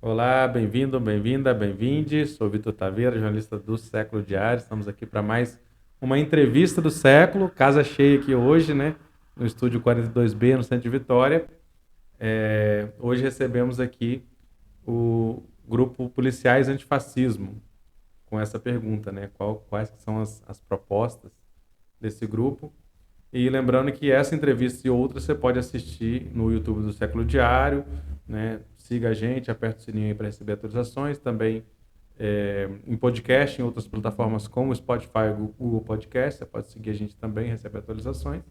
Olá, bem-vindo, bem-vinda, bem-vinde. Sou Vitor Taveira, jornalista do Século Diário. Estamos aqui para mais uma entrevista do século. Casa cheia aqui hoje, né? No estúdio 42B, no centro de Vitória. Hoje recebemos aqui o grupo Policiais Antifascismo, com essa pergunta, né? Quais que são as propostas desse grupo? E lembrando que essa entrevista e outras você pode assistir no YouTube do Século Diário, né? Siga a gente, aperta o sininho aí para receber atualizações. Também em podcast, em outras plataformas como o Spotify e o Google Podcast. Você pode seguir a gente também, receber atualizações.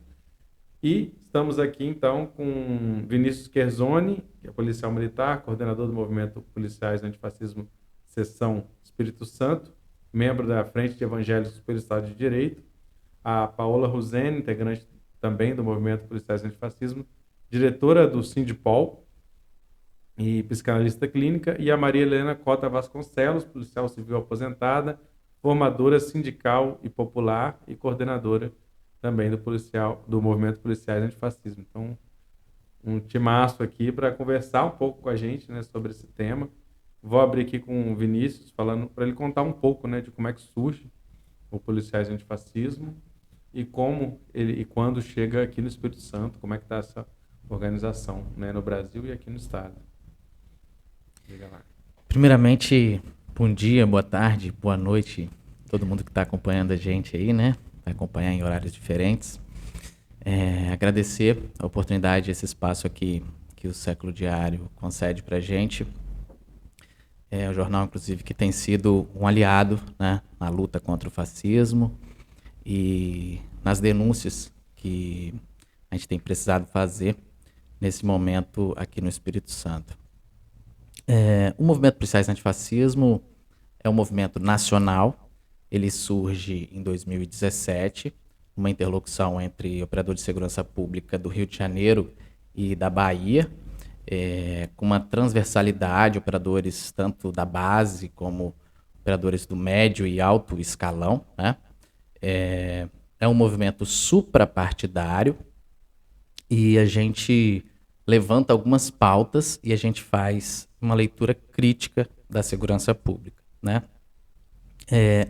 E estamos aqui então com Vinícius Scherzoni, que é policial militar, coordenador do movimento Policiais Antifascismo Seção Espírito Santo, membro da Frente de Evangélicos pelo Estado de Direito, a Paola Ruzeni, integrante também do movimento Policiais Antifascismo, diretora do Sindipol e psicanalista clínica, e a Maria Helena Cota Vasconcelos, policial civil aposentada, formadora sindical e popular e coordenadora também do movimento Policiais Antifascismo. Então, um timaço aqui para conversar um pouco com a gente, né, sobre esse tema. Vou abrir aqui com o Vinícius, falando para ele contar um pouco, né, de como é que surge o Policiais Antifascismo e como ele e quando chega aqui no Espírito Santo, como é que está essa organização, né, no Brasil e aqui no estado. Diga lá. Primeiramente, bom dia, boa tarde, boa noite, todo mundo que está acompanhando a gente aí, né? Vai acompanhar em horários diferentes. Agradecer a oportunidade, esse espaço aqui que o Século Diário concede para a gente. É o jornal, inclusive, que tem sido um aliado, né, na luta contra o fascismo e nas denúncias que a gente tem precisado fazer nesse momento aqui no Espírito Santo. O movimento Policiais Antifascismo é um movimento nacional. Ele surge em 2017, uma interlocução entre operadores de segurança pública do Rio de Janeiro e da Bahia, com uma transversalidade, operadores tanto da base como operadores do médio e alto escalão, né? É um movimento suprapartidário e a gente levanta algumas pautas e a gente faz uma leitura crítica da segurança pública, né?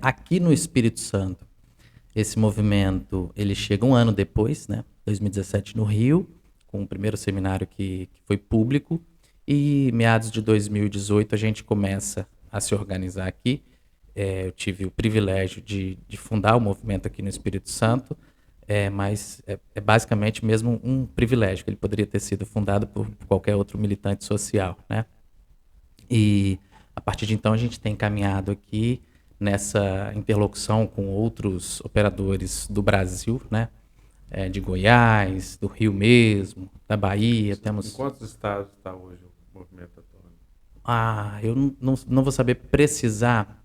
Aqui no Espírito Santo, esse movimento ele chega um ano depois, né? 2017 no Rio, com o primeiro seminário que foi público, e meados de 2018 a gente começa a se organizar aqui. Eu tive o privilégio de fundar o movimento aqui no Espírito Santo, mas é basicamente mesmo um privilégio, que ele poderia ter sido fundado por qualquer outro militante social, né? E a partir de então a gente tem caminhado aqui nessa interlocução com outros operadores do Brasil, né? De Goiás, do Rio mesmo, da Bahia, Em temos... quantos estados está hoje o movimento atuando? Eu não vou saber precisar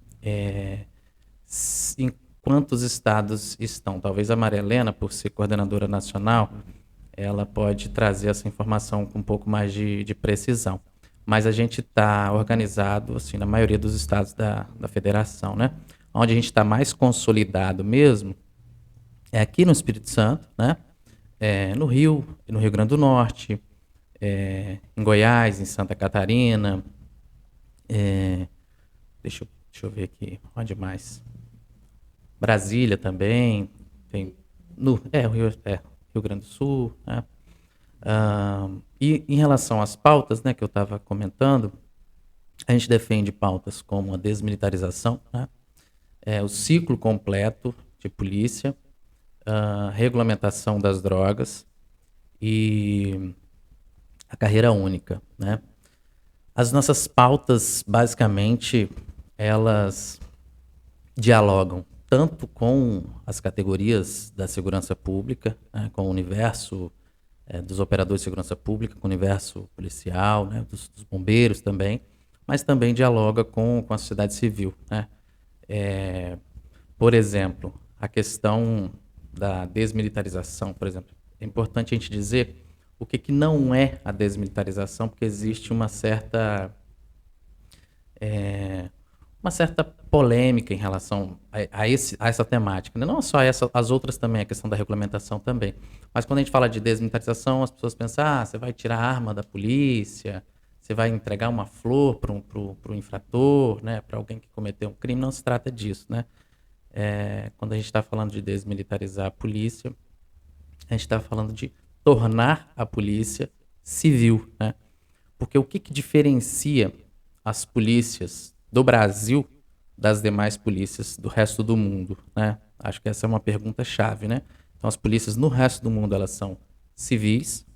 em quantos estados estão. Talvez a Maria Helena, por ser coordenadora nacional, ela pode trazer essa informação com um pouco mais de precisão. Mas a gente está organizado assim, na maioria dos estados da federação, né? Onde a gente está mais consolidado mesmo é aqui no Espírito Santo, né? No Rio, no Rio Grande do Norte, em Goiás, em Santa Catarina. Deixa eu ver aqui, onde mais? Brasília também, tem Rio Grande do Sul, né? E em relação às pautas, né, que eu estava comentando, a gente defende pautas como a desmilitarização, né? O ciclo completo de polícia, a regulamentação das drogas e a carreira única, né? As nossas pautas, basicamente, elas dialogam tanto com as categorias da segurança pública, né, com o universo dos operadores de segurança pública, com o universo policial, né, dos bombeiros também, mas também dialoga com a sociedade civil, né? Por exemplo, a questão da desmilitarização, por exemplo. É importante a gente dizer o que não é a desmilitarização, porque existe uma certa polêmica em relação a essa temática, né? Não só essa, as outras também, a questão da regulamentação também. Mas quando a gente fala de desmilitarização, as pessoas pensam, você vai tirar a arma da polícia, você vai entregar uma flor para um infrator, né, para alguém que cometeu um crime. Não se trata disso, né? Quando a gente está falando de desmilitarizar a polícia, a gente está falando de tornar a polícia civil, né? Porque o que diferencia as polícias do Brasil das demais polícias do resto do mundo, né? Acho que essa é uma pergunta chave, né? Então, as polícias no resto do mundo, elas são civis,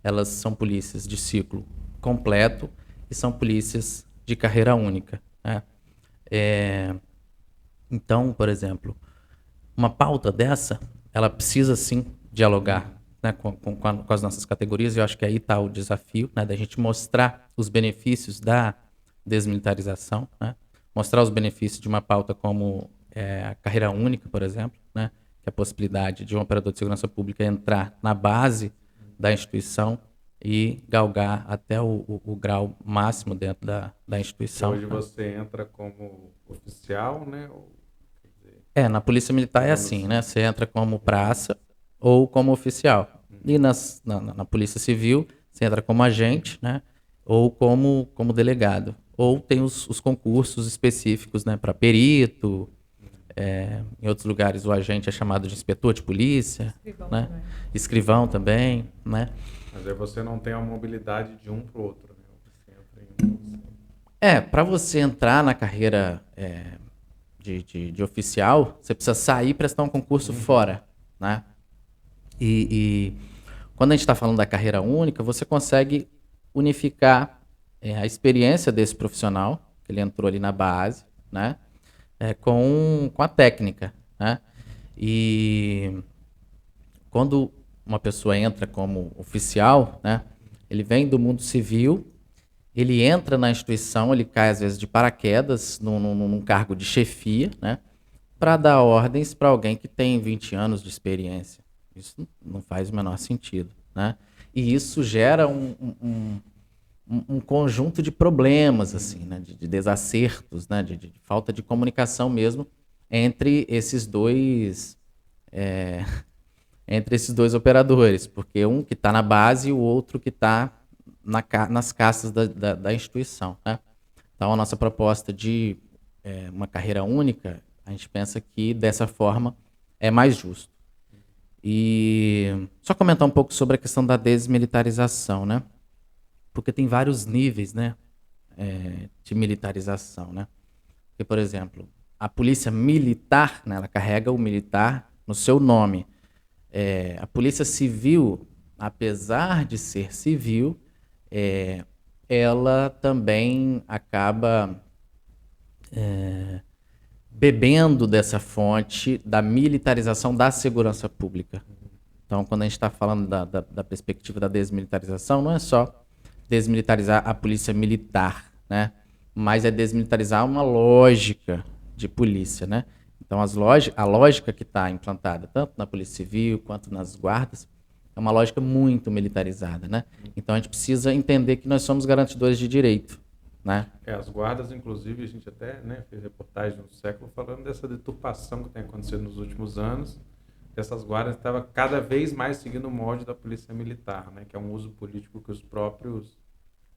elas são polícias de ciclo completo e são polícias de carreira única, né? Então, por exemplo, uma pauta dessa, ela precisa sim dialogar, né, com as nossas categorias, e eu acho que aí está o desafio, né, da gente mostrar os benefícios da desmilitarização, né, mostrar os benefícios de uma pauta como a carreira única, por exemplo, né, que é a possibilidade de um operador de segurança pública entrar na base da instituição e galgar até o grau máximo dentro da instituição. Hoje você entra como oficial, né? Na Polícia Militar é assim, né? Você entra como praça ou como oficial. E na Polícia Civil, você entra como agente, né? Ou como delegado. Ou tem os concursos específicos, né? Para perito. Em outros lugares, o agente é chamado de inspetor de polícia. Escrivão, né? também. Escrivão também, né? Mas aí você não tem a mobilidade de um para o outro, né? Você entra em Para você entrar na carreira de oficial, você precisa sair e prestar um concurso fora, né? E quando a gente está falando da carreira única, você consegue unificar a experiência desse profissional, que ele entrou ali na base, né? Com a técnica, né? E quando uma pessoa entra como oficial, né? Ele vem do mundo civil, ele entra na instituição, ele cai às vezes de paraquedas num cargo de chefia, né? Para dar ordens para alguém que tem 20 anos de experiência. Isso não faz o menor sentido, né? E isso gera um conjunto de problemas, assim, né? De desacertos, né? De falta de comunicação mesmo entre esses dois operadores, porque um que está na base e o outro que está nas castas da instituição, né? Então, a nossa proposta de uma carreira única, a gente pensa que dessa forma é mais justo. E só comentar um pouco sobre a questão da desmilitarização, né? Porque tem vários níveis, né, de militarização, né? Porque, por exemplo, a polícia militar, né, ela carrega o militar no seu nome. A polícia civil, apesar de ser civil, ela também acaba bebendo dessa fonte da militarização da segurança pública. Então, quando a gente está falando da perspectiva da desmilitarização, não é só desmilitarizar a polícia militar, né? Mas é desmilitarizar uma lógica de polícia, né? Então, a lógica que está implantada tanto na Polícia Civil quanto nas guardas é uma lógica muito militarizada, né? Então, a gente precisa entender que nós somos garantidores de direito, né? as guardas, inclusive, a gente até, né, fez reportagem no século falando dessa deturpação que tem acontecido nos últimos anos. Essas guardas estavam cada vez mais seguindo o molde da polícia militar, né, que é um uso político que os próprios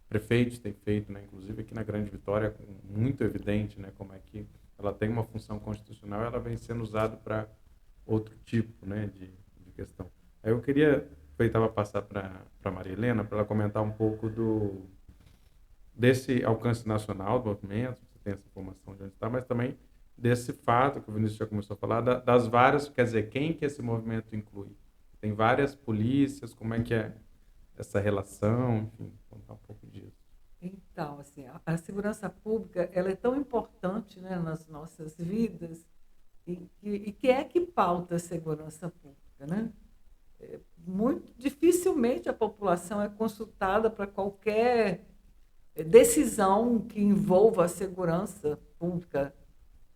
prefeitos têm feito, né, inclusive aqui na Grande Vitória, muito evidente, né, como é que ela tem uma função constitucional e ela vem sendo usada para outro tipo, né, de questão. Aí eu queria aproveitar para passar para a Maria Helena, para ela comentar um pouco desse alcance nacional do movimento, você tem essa informação de onde está, mas também desse fato que o Vinícius já começou a falar, das várias, quer dizer, quem que esse movimento inclui? Tem várias polícias, como é que é essa relação, enfim, contar um pouco disso. Então, assim, a segurança pública, ela é tão importante, né, nas nossas vidas, e que é que pauta a segurança pública, né? Muito dificilmente a população é consultada para qualquer decisão que envolva a segurança pública,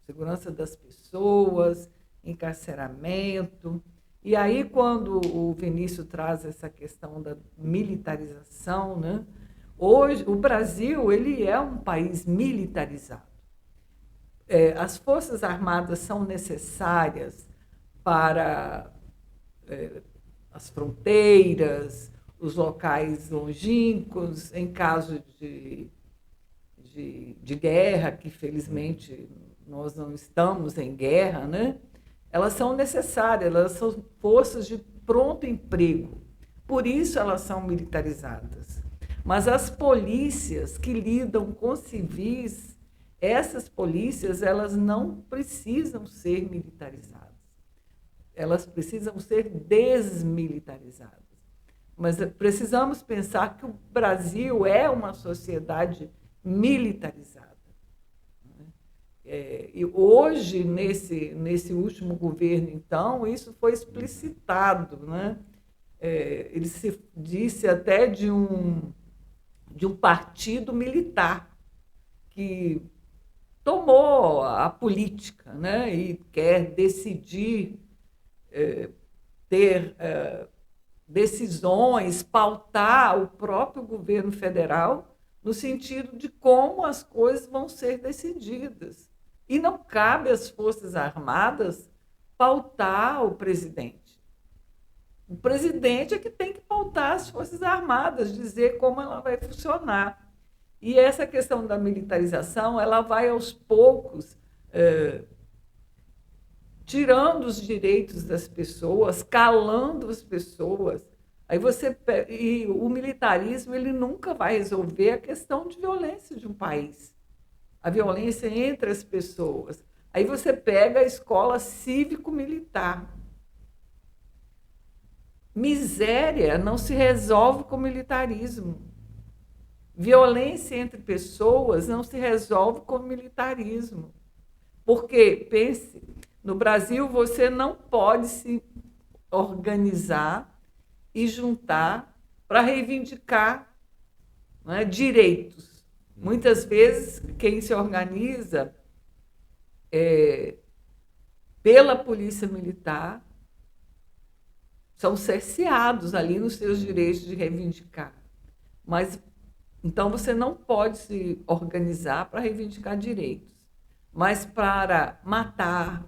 segurança das pessoas, encarceramento. E aí, quando o Vinícius traz essa questão da militarização, né? Hoje, o Brasil, ele é um país militarizado. As Forças Armadas são necessárias para as fronteiras, os locais longínquos, em caso de guerra, que felizmente nós não estamos em guerra, né? Elas são necessárias, elas são forças de pronto emprego. Por isso elas são militarizadas. Mas as polícias que lidam com civis, essas polícias, elas não precisam ser militarizadas. Elas precisam ser desmilitarizadas. Mas precisamos pensar que o Brasil é uma sociedade militarizada. E hoje, nesse último governo, então, isso foi explicitado, né? Ele se disse até de um partido militar que tomou a política, né? E quer decidir, ter decisões, pautar o próprio governo federal no sentido de como as coisas vão ser decididas. E não cabe às Forças Armadas pautar o presidente. O presidente é que tem que pautar as Forças Armadas, dizer como ela vai funcionar. E essa questão da militarização, ela vai aos poucos tirando os direitos das pessoas, calando as pessoas. Aí e o militarismo, ele nunca vai resolver a questão de violência de um país, a violência entre as pessoas. Aí você pega a escola cívico-militar. Miséria não se resolve com militarismo. Violência entre pessoas não se resolve com militarismo. Porque, pense, no Brasil você não pode se organizar e juntar para reivindicar, né, direitos. Muitas vezes, quem se organiza pela polícia militar são cerceados ali nos seus direitos de reivindicar. Mas, então, você não pode se organizar para reivindicar direitos. Mas para matar,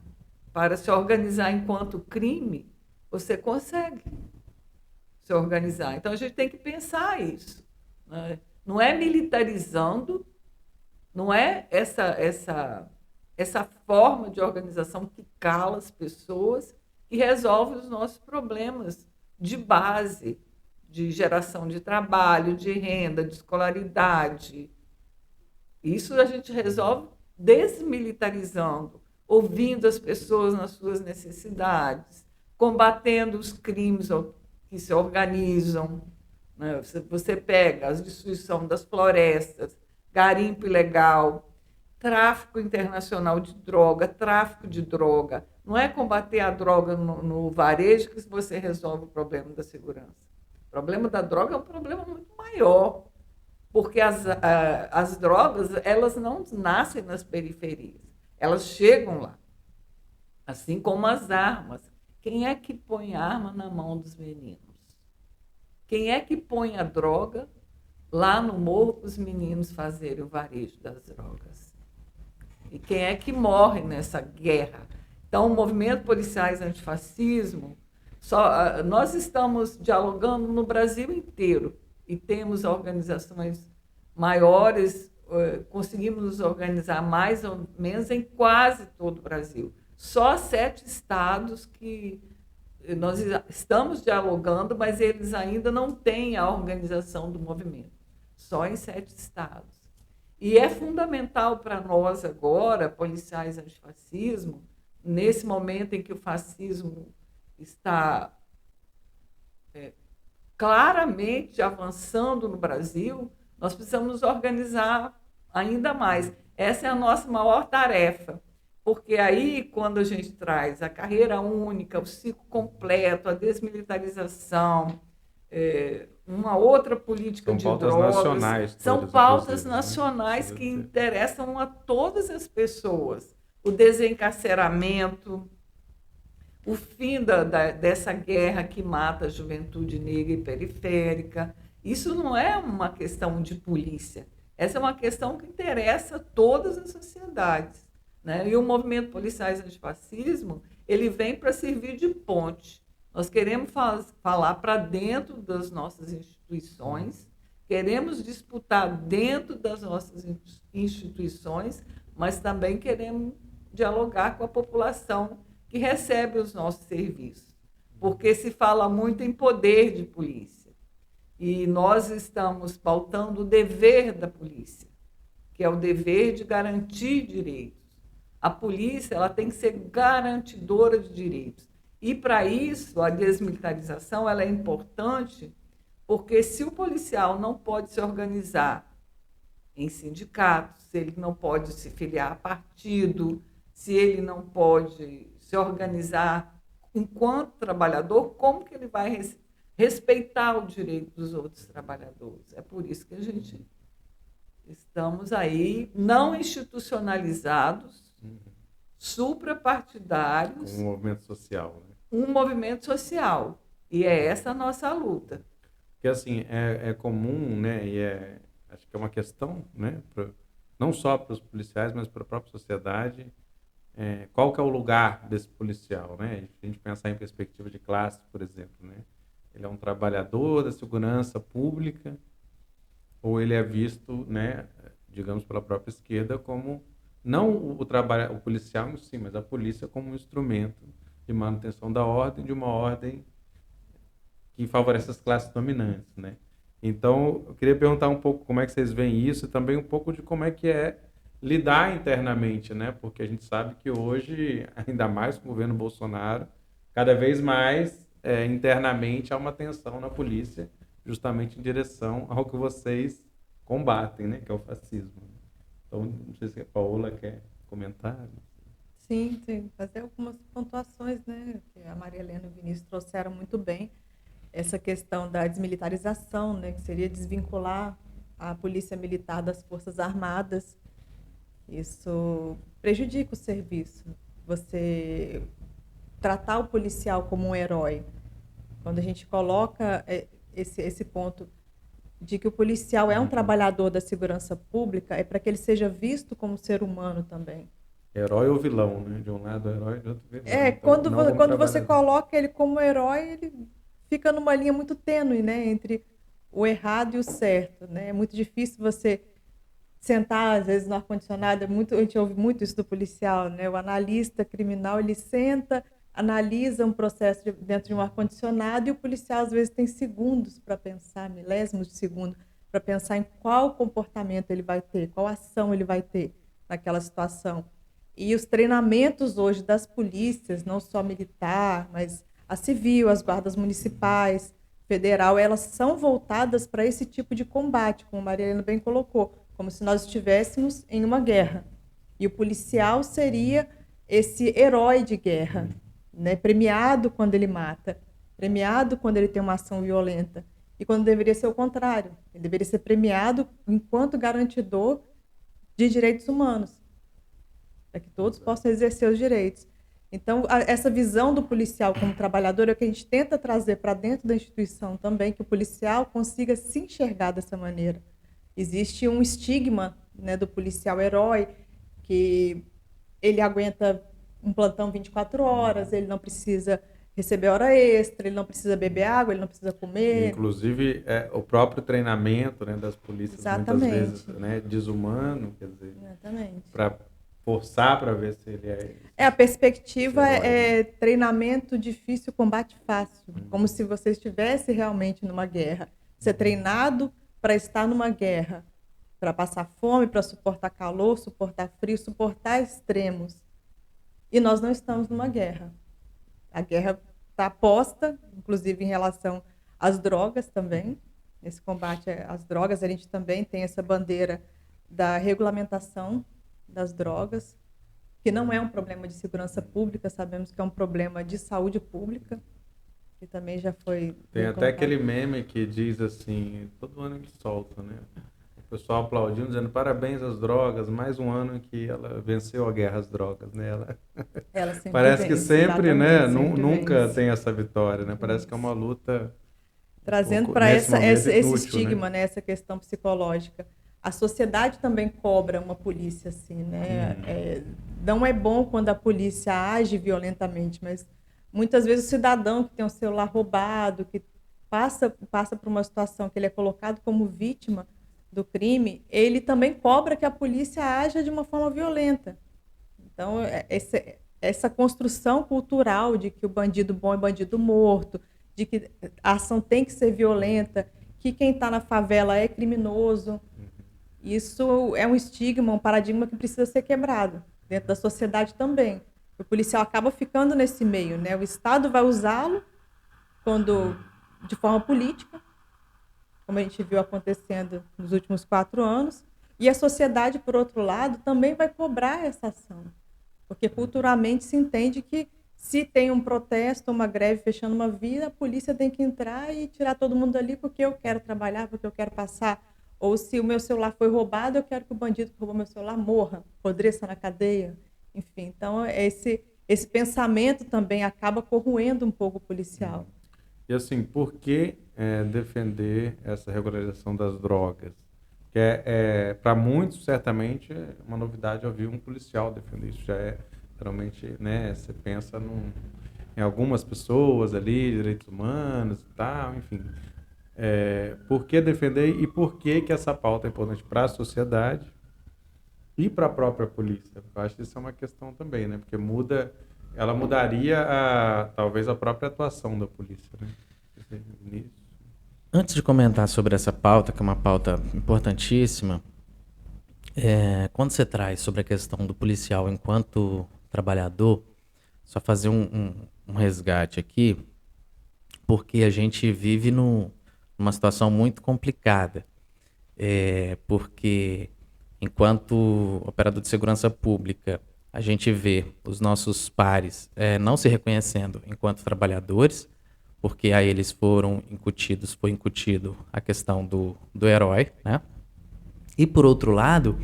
para se organizar enquanto crime, você consegue se organizar. Então, a gente tem que pensar isso, né? Não é militarizando, não é essa forma de organização que cala as pessoas e resolve os nossos problemas de base, de geração de trabalho, de renda, de escolaridade. Isso a gente resolve desmilitarizando, ouvindo as pessoas nas suas necessidades, combatendo os crimes que se organizam. Você pega a destruição das florestas, garimpo ilegal, tráfico internacional de droga, tráfico de droga. Não é combater a droga no varejo que você resolve o problema da segurança. O problema da droga é um problema muito maior, porque as drogas, elas não nascem nas periferias, elas chegam lá, assim como as armas. Quem é que põe a arma na mão dos meninos? Quem é que põe a droga lá no morro para os meninos fazerem o varejo das drogas? E quem é que morre nessa guerra? Então, o movimento Policiais Antifascismo, nós estamos dialogando no Brasil inteiro e temos organizações maiores, conseguimos nos organizar mais ou menos em quase todo o Brasil. Só 7 estados que nós estamos dialogando, mas eles ainda não têm a organização do movimento. Só em 7 estados. E é fundamental para nós agora, policiais antifascismo, nesse momento em que o fascismo está claramente avançando no Brasil, nós precisamos nos organizar ainda mais. Essa é a nossa maior tarefa. Porque aí, quando a gente traz a carreira única, o ciclo completo, a desmilitarização, uma outra política de drogas, nacionais, são pautas nacionais, né, que interessam a todas as pessoas. O desencarceramento, o fim dessa guerra que mata a juventude negra e periférica. Isso não é uma questão de polícia, essa é uma questão que interessa todas as sociedades. Né? E o movimento Policiais Antifascismo, ele vem para servir de ponte Nós queremos falar para dentro das nossas instituições, queremos disputar dentro das nossas instituições, mas também queremos dialogar com a população que recebe os nossos serviços, porque se fala muito em poder de polícia. E nós estamos pautando o dever da polícia, que é o dever de garantir direitos. A polícia ela tem que ser garantidora de direitos. E, para isso, a desmilitarização ela é importante, porque se o policial não pode se organizar em sindicatos, se ele não pode se filiar a partido, se ele não pode se organizar enquanto trabalhador, como que ele vai respeitar o direito dos outros trabalhadores? É por isso que a gente estamos aí não institucionalizados, suprapartidários. Um movimento social, né? Um movimento social. E é essa a nossa luta. Porque, assim, é comum, né, acho que é uma questão, né, não só para os policiais, mas para a própria sociedade, qual que é o lugar desse policial, né? A gente pensar em perspectiva de classe, por exemplo, né? Ele é um trabalhador da segurança pública ou ele é visto, né, digamos, pela própria esquerda como não o policial em si, mas a polícia como um instrumento de manutenção da ordem, de uma ordem que favorece as classes dominantes, né? Então, eu queria perguntar um pouco como é que vocês veem isso e também um pouco de como é que é lidar internamente, né? Porque a gente sabe que hoje, ainda mais com o governo Bolsonaro, cada vez mais internamente há uma tensão na polícia, justamente em direção ao que vocês combatem, né? Que é o fascismo. Então, não sei se a Paola quer comentar. Sim, fazer algumas pontuações, né? Que a Maria Helena e o Vinícius trouxeram muito bem. Essa questão da desmilitarização, né? Que seria desvincular a polícia militar das Forças Armadas. Isso prejudica o serviço. Você tratar o policial como um herói. Quando a gente coloca esse ponto de que o policial é um trabalhador da segurança pública, é para que ele seja visto como ser humano também. Herói ou vilão, né? De um lado herói, de outro vilão. Quando você coloca ele como herói, ele fica numa linha muito tênue, né? Entre o errado e o certo, né? É muito difícil você sentar, às vezes, no ar-condicionado. A gente ouve muito isso do policial, né? O analista criminal, ele senta, analisa um processo dentro de um ar-condicionado e o policial, às vezes, tem segundos para pensar, milésimos de segundo, para pensar em qual comportamento ele vai ter, qual ação ele vai ter naquela situação. E os treinamentos hoje das polícias, não só militar, mas a civil, as guardas municipais, federal, elas são voltadas para esse tipo de combate, como a Maria Helena bem colocou, como se nós estivéssemos em uma guerra. E o policial seria esse herói de guerra, né? Premiado quando ele mata, premiado quando ele tem uma ação violenta. E quando deveria ser o contrário, ele deveria ser premiado enquanto garantidor de direitos humanos, para que todos possam exercer os direitos. Então, essa visão do policial como trabalhador é o que a gente tenta trazer para dentro da instituição também, que o policial consiga se enxergar dessa maneira. Existe um estigma, né, do policial herói, que ele aguenta um plantão 24 horas, ele não precisa receber hora extra, ele não precisa beber água, ele não precisa comer. Inclusive, o próprio treinamento, né, das polícias, Exatamente. Muitas vezes, né, desumano, quer dizer, Exatamente. para forçar para ver se ele é... A perspectiva é treinamento difícil, combate fácil, como se você estivesse realmente numa guerra. Ser treinado para estar numa guerra, para passar fome, para suportar calor, suportar frio, suportar extremos. E nós não estamos numa guerra. A guerra está posta, inclusive em relação às drogas também. Nesse combate às drogas, a gente também tem essa bandeira da regulamentação das drogas, que não é um problema de segurança pública, sabemos que é um problema de saúde pública, que também já foi... Tem até aquele meme que diz assim, todo ano eles soltam, né? O pessoal aplaudindo, dizendo parabéns às drogas, mais um ano que ela venceu a guerra às drogas, né? Ela sempre parece que sempre, né? Nunca tem essa vitória, né? Parece que é uma luta... Trazendo para esse inútil, estigma, né? Essa questão psicológica. A sociedade também cobra uma polícia assim, né? Não é bom quando a polícia age violentamente, mas Muitas vezes o cidadão que tem o celular roubado, que passa por uma situação que ele é colocado como vítima do crime, ele também cobra que a polícia haja de uma forma violenta. Então, essa construção cultural de que o bandido bom é bandido morto, de que a ação tem que ser violenta, que quem está na favela é criminoso, isso é um estigma, um paradigma que precisa ser quebrado dentro da sociedade também. O policial acaba ficando nesse meio, né? O Estado vai usá-lo de forma política, como a gente viu acontecendo nos últimos 4 anos, e a sociedade, por outro lado, também vai cobrar essa ação, porque culturalmente se entende que se tem um protesto, uma greve fechando uma via, a polícia tem que entrar e tirar todo mundo dali porque eu quero trabalhar, porque eu quero passar. Ou se o meu celular foi roubado, eu quero que o bandido que roubou meu celular morra, apodreça na cadeia. Enfim, então esse pensamento também acaba corroendo um pouco o policial. E assim, por que defender essa regularização das drogas? Que para muitos, certamente, é uma novidade ouvir um policial defender isso. Já é, geralmente, né, você pensa em algumas pessoas ali, direitos humanos e tal, enfim. Por que defender e por que essa pauta é importante para a sociedade e para a própria polícia? Eu acho que isso é uma questão também, né? Porque ela mudaria talvez a própria atuação da polícia, né? Antes de comentar sobre essa pauta, que é uma pauta importantíssima, quando você traz sobre a questão do policial enquanto trabalhador, só fazer um resgate aqui, porque a gente vive numa situação muito complicada, porque enquanto operador de segurança pública, a gente vê os nossos pares não se reconhecendo enquanto trabalhadores, porque a eles foi incutido a questão do herói, né? E por outro lado,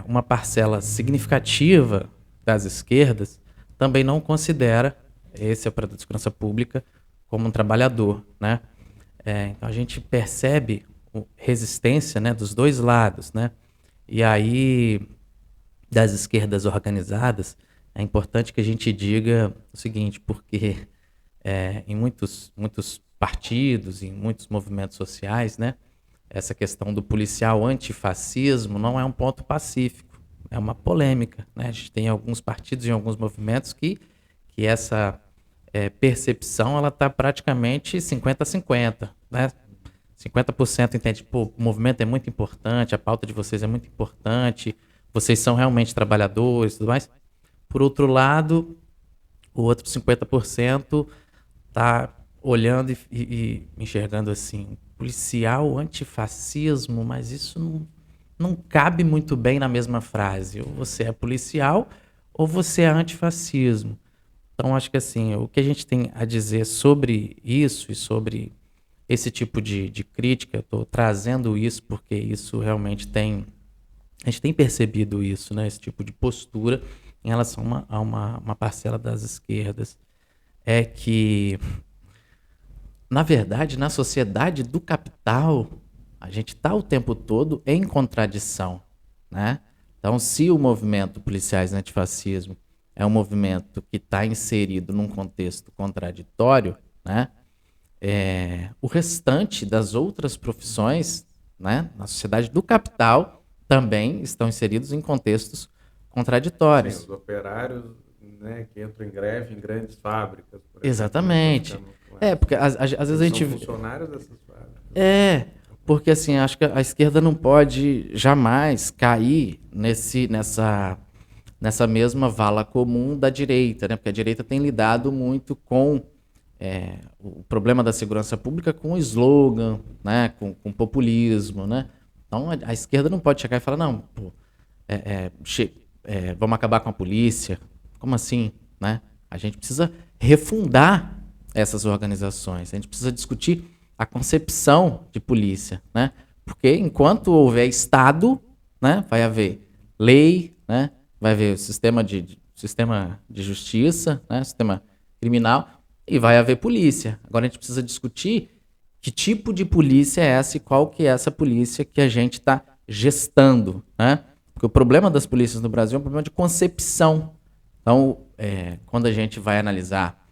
uma parcela significativa das esquerdas também não considera esse operador de segurança pública como um trabalhador, né? Então a gente percebe resistência, né, dos dois lados, né? E aí, das esquerdas organizadas, é importante que a gente diga o seguinte, porque em muitos partidos, em muitos movimentos sociais, né, essa questão do policial antifascismo não é um ponto pacífico, é uma polêmica, né? A gente tem alguns partidos e alguns movimentos que essa percepção ela está praticamente 50-50, né? 50% entende, pô, o movimento é muito importante, a pauta de vocês é muito importante, vocês são realmente trabalhadores e tudo mais. Por outro lado, o outro 50% está olhando e enxergando assim, policial, antifascismo, mas isso não cabe muito bem na mesma frase. Ou você é policial ou você é antifascismo. Então, acho que assim, o que a gente tem a dizer sobre isso e sobre esse tipo de crítica, eu estou trazendo isso porque isso realmente a gente tem percebido isso, né? Esse tipo de postura em relação a uma parcela das esquerdas. É que, na verdade, na sociedade do capital, a gente está o tempo todo em contradição, né? Então, se o movimento Policiais Antifascismo é um movimento que está inserido num contexto contraditório, né? O restante das outras profissões, né, na sociedade do capital também estão inseridos em contextos contraditórios. Sim, os operários, né, que entram em greve em grandes fábricas. Por Exatamente. Exemplo, porque às vezes a gente... São funcionários dessas fábricas. Porque assim, acho que a esquerda não pode jamais cair nessa mesma vala comum da direita, né? Porque a direita tem lidado muito com o problema da segurança pública com o slogan, né? com populismo, né? Então a esquerda não pode chegar e falar, não, pô, vamos acabar com a polícia. Como assim? Né? A gente precisa refundar essas organizações, a gente precisa discutir a concepção de polícia, né? Porque enquanto houver Estado, né, vai haver lei, né, vai haver o sistema de justiça, né, sistema criminal, e vai haver polícia. Agora a gente precisa discutir que tipo de polícia é essa e qual que é essa polícia que a gente está gestando, né? Porque o problema das polícias no Brasil é um problema de concepção. Então, quando a gente vai analisar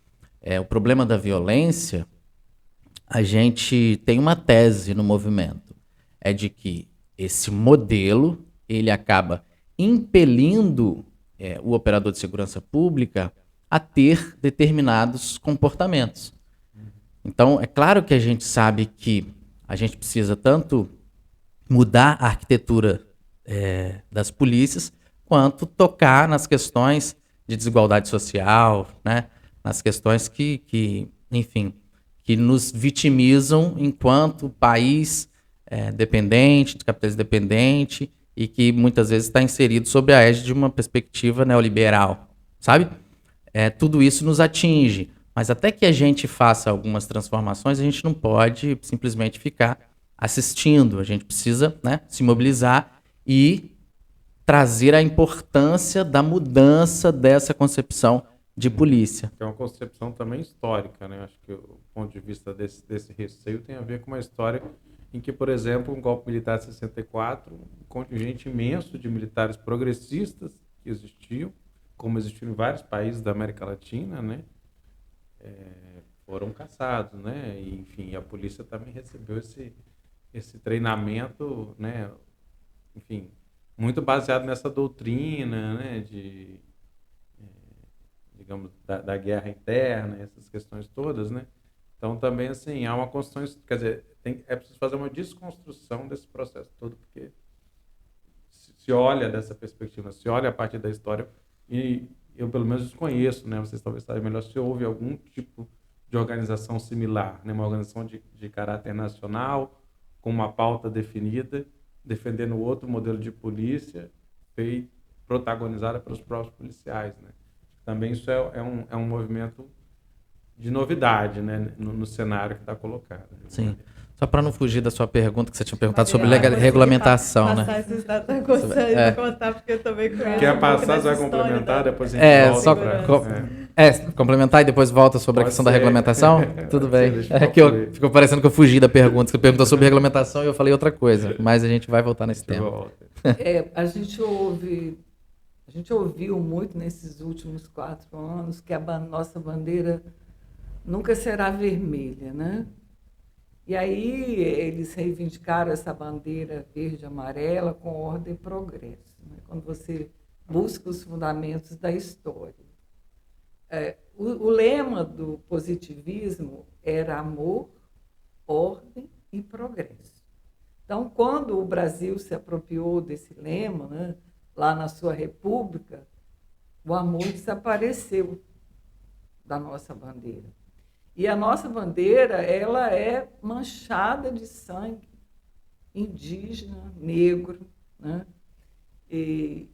o problema da violência, a gente tem uma tese no movimento, é de que esse modelo ele acaba impelindo o operador de segurança pública a ter determinados comportamentos. Então, é claro que a gente sabe que a gente precisa tanto mudar a arquitetura das polícias, quanto tocar nas questões de desigualdade social, né? Nas questões enfim, que nos vitimizam enquanto país dependente, de capitalismo dependente, e que muitas vezes está inserido sob a égide de uma perspectiva neoliberal, sabe? Tudo isso nos atinge, mas até que a gente faça algumas transformações, a gente não pode simplesmente ficar assistindo, a gente precisa, né, se mobilizar e trazer a importância da mudança dessa concepção de polícia. Que é uma concepção também histórica, né? Acho que o ponto de vista desse receio tem a ver com uma história em que, por exemplo, um golpe militar de 64, um contingente imenso de militares progressistas que existiam, como existiam em vários países da América Latina, né? Foram caçados, né? E, enfim, a polícia também recebeu esse treinamento, né? Enfim, muito baseado nessa doutrina, né? Digamos, da guerra interna, essas questões todas, né? Então, também, assim, há uma construção, quer dizer, é preciso fazer uma desconstrução desse processo todo, porque se olha dessa perspectiva, se olha a partir da história, e eu, pelo menos, desconheço, né? Vocês talvez saibam melhor, se houve algum tipo de organização similar, né? Uma organização de caráter nacional, com uma pauta definida, defendendo outro modelo de polícia, protagonizada pelos próprios policiais, né? Também isso é um movimento de novidade, né, no cenário que está colocado. Sim. Só para não fugir da sua pergunta, que você tinha perguntado sobre regulamentação, né? Passar esses dados, eu gostaria de contar, porque eu também conheço. Quer passar, você vai complementar, depois a gente volta. Complementar e depois volta sobre a questão da regulamentação? Tudo bem. Ficou parecendo que eu fugi da pergunta. Você perguntou sobre regulamentação e eu falei outra coisa, mas a gente vai voltar nesse tema. A gente ouviu muito nesses últimos 4 anos que a nossa bandeira nunca será vermelha, né? E aí eles reivindicaram essa bandeira verde e amarela com ordem e progresso, né? Quando você busca os fundamentos da história. O lema do positivismo era amor, ordem e progresso. Então, quando o Brasil se apropriou desse lema, né, lá na sua república, o amor desapareceu da nossa bandeira. E a nossa bandeira, ela é manchada de sangue indígena, negro, né? E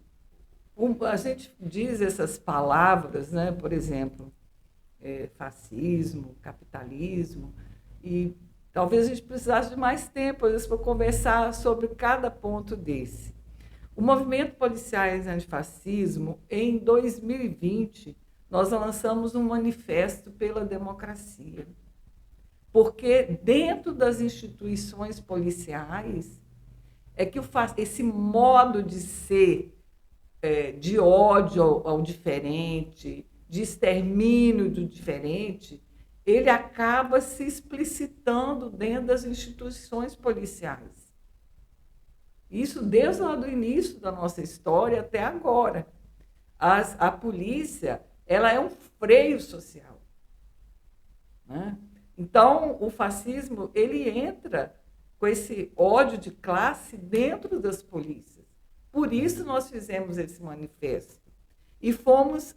a gente diz essas palavras, né? Por exemplo, fascismo, capitalismo, e talvez a gente precisasse de mais tempo, às vezes, para conversar sobre cada ponto desse. O movimento Policiais Antifascismo, em 2020, nós lançamos um manifesto pela democracia, porque dentro das instituições policiais é que esse modo de ser, de ódio ao diferente, de extermínio do diferente, ele acaba se explicitando dentro das instituições policiais. Isso desde lá do início da nossa história até agora. A polícia, ela é um freio social, né? Então, o fascismo, ele entra com esse ódio de classe dentro das polícias. Por isso nós fizemos esse manifesto. E fomos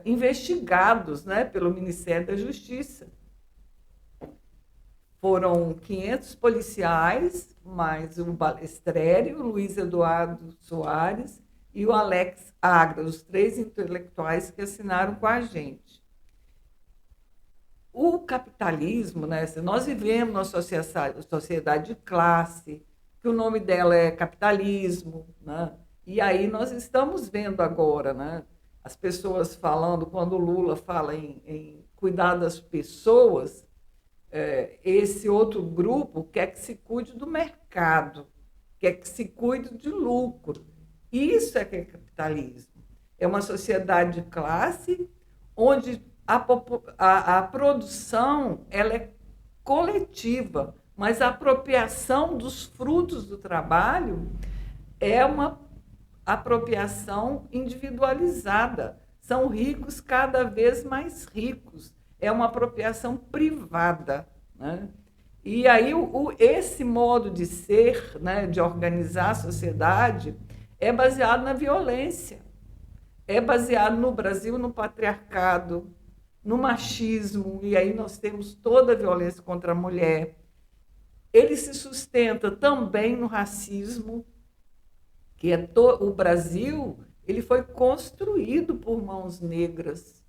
investigados, né, pelo Ministério da Justiça. Foram 500 policiais, mais o Balestrério, o Luiz Eduardo Soares e o Alex Agra, os 3 intelectuais que assinaram com a gente. O capitalismo, né, nós vivemos numa sociedade de classe, que o nome dela é capitalismo, né? E aí nós estamos vendo agora, né, as pessoas falando, quando o Lula fala em cuidar das pessoas, esse outro grupo quer que se cuide do mercado, quer que se cuide de lucro. Isso é que é capitalismo. É uma sociedade de classe onde a produção ela é coletiva, mas a apropriação dos frutos do trabalho é uma apropriação individualizada. São ricos cada vez mais ricos. É uma apropriação privada, né? E aí esse modo de ser, né, de organizar a sociedade, é baseado na violência. É baseado no Brasil no patriarcado, no machismo, e aí nós temos toda a violência contra a mulher. Ele se sustenta também no racismo, que é o Brasil, ele foi construído por mãos negras,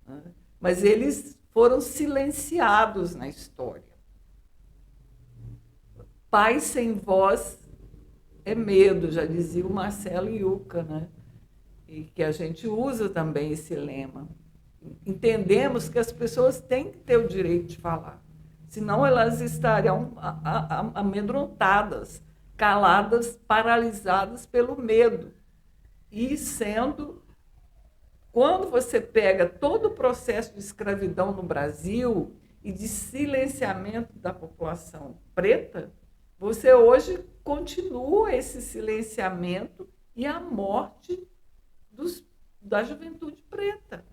né? Mas eles foram silenciados na história. Paz sem voz é medo, já dizia o Marcelo Yuca, né? E que a gente usa também esse lema. Entendemos que as pessoas têm que ter o direito de falar, senão elas estariam amedrontadas, caladas, paralisadas pelo medo. E quando você pega todo o processo de escravidão no Brasil e de silenciamento da população preta, você hoje continua esse silenciamento e a morte da juventude preta.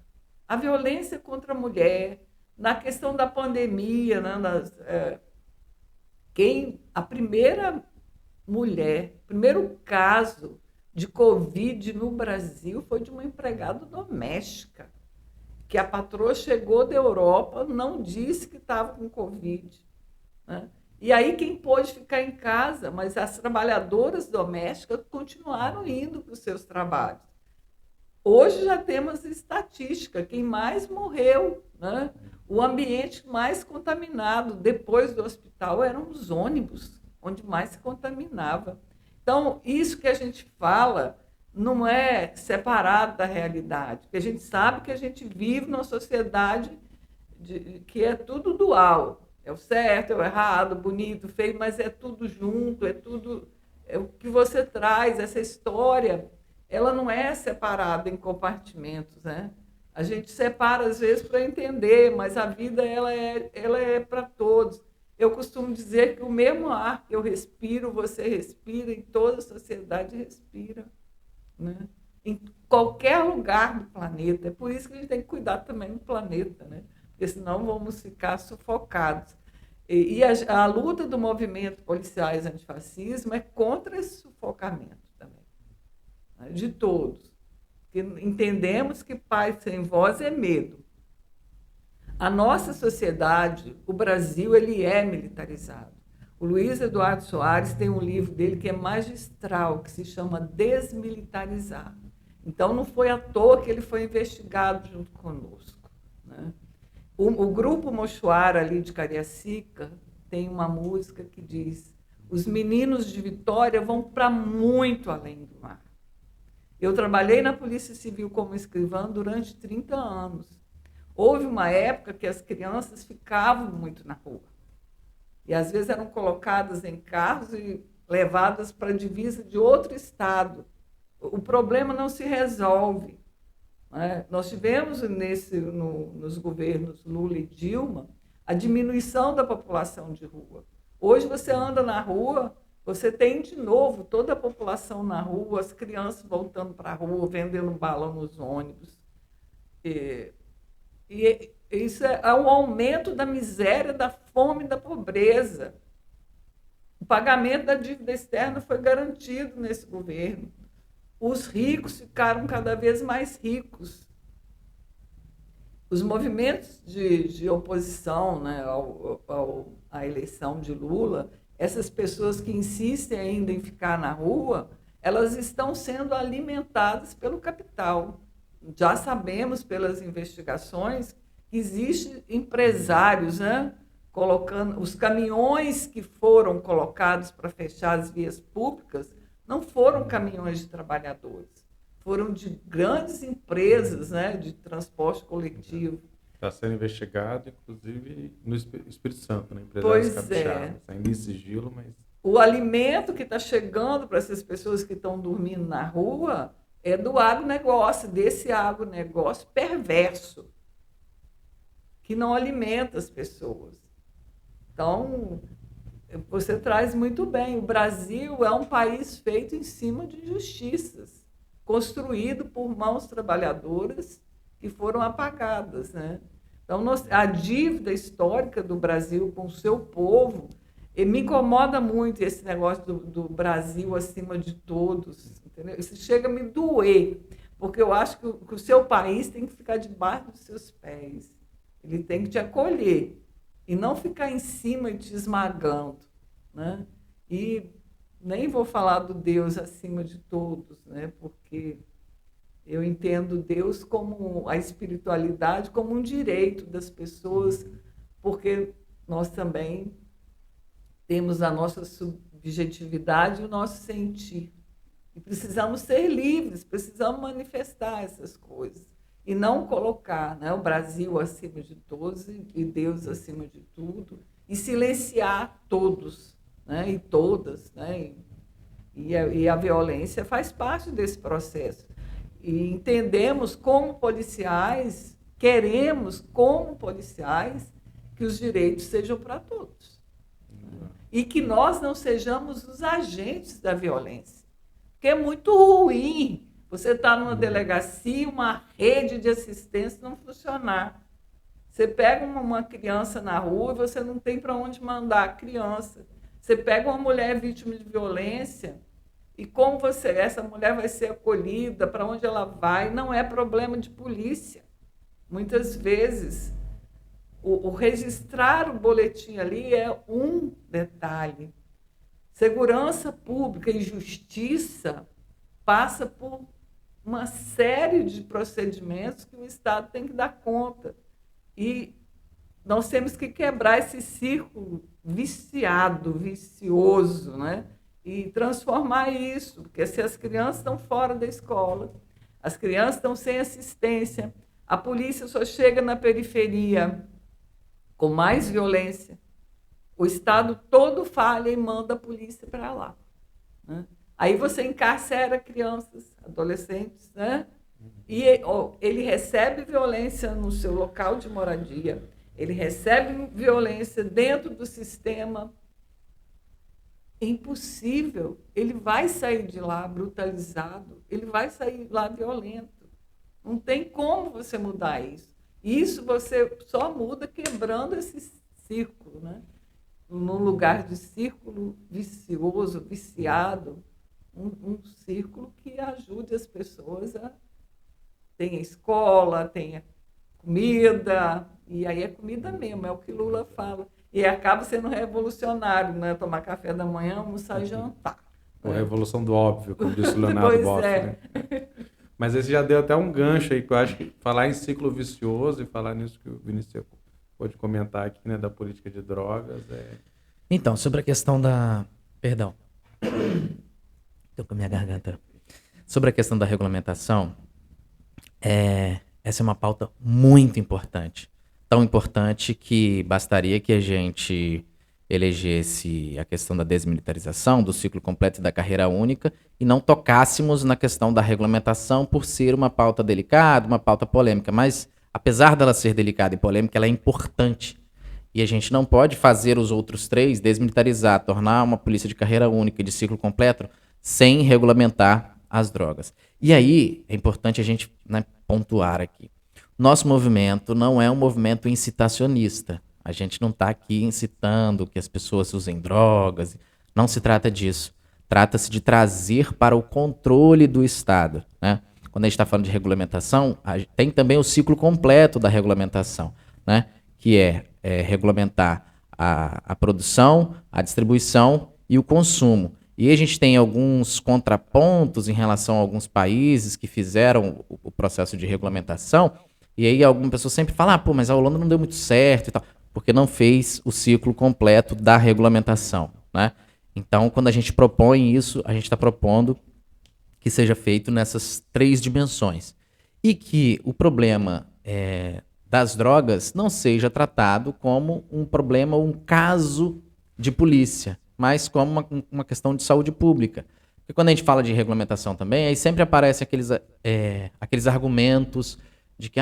A violência contra a mulher, na questão da pandemia, né, a primeira mulher, primeiro caso de Covid no Brasil foi de uma empregada doméstica, que a patroa chegou da Europa, não disse que estava com Covid, né? E aí quem pôde ficar em casa, mas as trabalhadoras domésticas continuaram indo para os seus trabalhos. Hoje já temos estatística, quem mais morreu, né? O ambiente mais contaminado depois do hospital eram os ônibus, onde mais se contaminava. Então, isso que a gente fala não é separado da realidade, porque a gente sabe que a gente vive numa sociedade que é tudo dual. É o certo, é o errado, bonito, feio, mas é tudo junto, é o que você traz, essa história, ela não é separada em compartimentos, né? A gente separa às vezes para entender, mas a vida ela é para todos. Eu costumo dizer que o mesmo ar que eu respiro, você respira, em toda a sociedade respira, né? Em qualquer lugar do planeta. É por isso que a gente tem que cuidar também do planeta, né? Porque senão vamos ficar sufocados. E a luta do movimento policiais antifascismo é contra esse sufocamento também, né? De todos. Porque entendemos que paz sem voz é medo. A nossa sociedade, o Brasil, ele é militarizado. O Luiz Eduardo Soares tem um livro dele que é magistral, que se chama Desmilitarizar. Então, não foi à toa que ele foi investigado junto conosco, né? O grupo Mochoara, ali de Cariacica, tem uma música que diz: os meninos de Vitória vão para muito além do mar. Eu trabalhei na Polícia Civil como escrivã durante 30 anos. Houve uma época que as crianças ficavam muito na rua. E, às vezes, eram colocadas em carros e levadas para a divisa de outro estado. O problema não se resolve, né? Nós tivemos nos governos Lula e Dilma a diminuição da população de rua. Hoje você anda na rua, você tem de novo toda a população na rua, as crianças voltando para a rua, vendendo balão nos ônibus. E isso é um aumento da miséria, da fome e da pobreza. O pagamento da dívida externa foi garantido nesse governo. Os ricos ficaram cada vez mais ricos. Os movimentos de oposição, né, à eleição de Lula, essas pessoas que insistem ainda em ficar na rua, elas estão sendo alimentadas pelo capital. Já sabemos pelas investigações que existem empresários, né, colocando os caminhões que foram colocados para fechar as vias públicas. Não foram caminhões de trabalhadores, foram de grandes empresas, né, de transporte coletivo. Está sendo investigado, inclusive, no Espírito Santo, né? Pois é. Ainda em sigilo, mas... O alimento que está chegando para essas pessoas que estão dormindo na rua é do agronegócio, desse agronegócio perverso, que não alimenta as pessoas. Então, você traz muito bem. O Brasil é um país feito em cima de injustiças, construído por mãos trabalhadoras que foram apagadas, né? Então, a dívida histórica do Brasil com o seu povo, me incomoda muito esse negócio do Brasil acima de todos, entendeu? Isso chega a me doer, porque eu acho que o seu país tem que ficar debaixo dos seus pés. Ele tem que te acolher e não ficar em cima e te esmagando, né? E nem vou falar do Deus acima de todos, né? Porque eu entendo Deus como a espiritualidade como um direito das pessoas, porque nós também temos a nossa subjetividade e o nosso sentir. E precisamos ser livres, precisamos manifestar essas coisas. E não colocar, né, o Brasil acima de todos e Deus acima de tudo, e silenciar todos, né, e todas. Né, e a violência faz parte desse processo. E entendemos como policiais, queremos como policiais, que os direitos sejam para todos. E que nós não sejamos os agentes da violência. Porque é muito ruim você estar numa delegacia, uma rede de assistência não funcionar. Você pega uma criança na rua e você não tem para onde mandar a criança. Você pega uma mulher vítima de violência e como essa mulher vai ser acolhida, para onde ela vai, não é problema de polícia. Muitas vezes, o registrar o boletim ali é um detalhe. Segurança pública e justiça passa por uma série de procedimentos que o Estado tem que dar conta. E nós temos que quebrar esse círculo vicioso, né? E transformar isso, porque se as crianças estão fora da escola, as crianças estão sem assistência, a polícia só chega na periferia com mais violência, o Estado todo falha e manda a polícia para lá, né? Aí você encarcera crianças, adolescentes, né? E ele recebe violência no seu local de moradia, ele recebe violência dentro do sistema. É impossível. Ele vai sair de lá brutalizado, ele vai sair lá violento. Não tem como você mudar isso. Isso você só muda quebrando esse círculo, né? Num lugar de círculo vicioso, viciado, um círculo que ajude as pessoas a ter escola, tenha comida, e aí é comida mesmo, é o que Lula fala. E acaba sendo revolucionário, né? Tomar café da manhã, almoçar e jantar. A revolução do óbvio, como disse o Leonardo Boff. Né? Mas esse já deu até um gancho aí, que eu acho que falar em ciclo vicioso e falar nisso que o Vinícius pode comentar aqui, né, da política de drogas. Então, sobre a questão da... Perdão. Estou com a minha garganta. Sobre a questão da regulamentação, essa é uma pauta muito importante. Tão importante que bastaria que a gente elegesse a questão da desmilitarização, do ciclo completo e da carreira única e não tocássemos na questão da regulamentação por ser uma pauta delicada, uma pauta polêmica. Mas, apesar dela ser delicada e polêmica, ela é importante. E a gente não pode fazer os outros três, desmilitarizar, tornar uma polícia de carreira única e de ciclo completo, sem regulamentar as drogas. E aí, é importante a gente, né, pontuar aqui. Nosso movimento não é um movimento incitacionista. A gente não está aqui incitando que as pessoas usem drogas. Não se trata disso. Trata-se de trazer para o controle do Estado, né? Quando a gente está falando de regulamentação, tem também o ciclo completo da regulamentação, né? Que é regulamentar a produção, a distribuição e o consumo. E a gente tem alguns contrapontos em relação a alguns países que fizeram o processo de regulamentação. E aí alguma pessoa sempre fala, pô, mas a Holanda não deu muito certo e tal, porque não fez o ciclo completo da regulamentação, né? Então, quando a gente propõe isso, a gente está propondo que seja feito nessas três dimensões. E que o problema das drogas não seja tratado como um problema, um caso de polícia, mas como uma questão de saúde pública. Porque quando a gente fala de regulamentação também, aí sempre aparece aqueles argumentos de que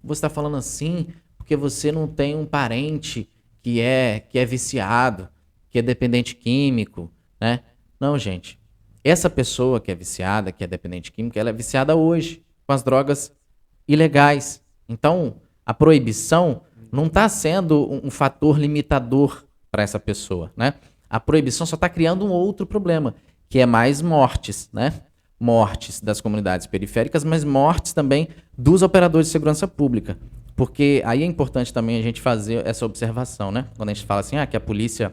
você está falando assim porque você não tem um parente que é viciado, que é dependente químico, né? Não, gente. Essa pessoa que é viciada, que é dependente químico, ela é viciada hoje com as drogas ilegais. Então, a proibição não está sendo um fator limitador para essa pessoa, né? A proibição só está criando um outro problema, que é mais mortes, né? Mortes das comunidades periféricas, mas mortes também dos operadores de segurança pública. Porque aí é importante também a gente fazer essa observação, né? Quando a gente fala assim, que a polícia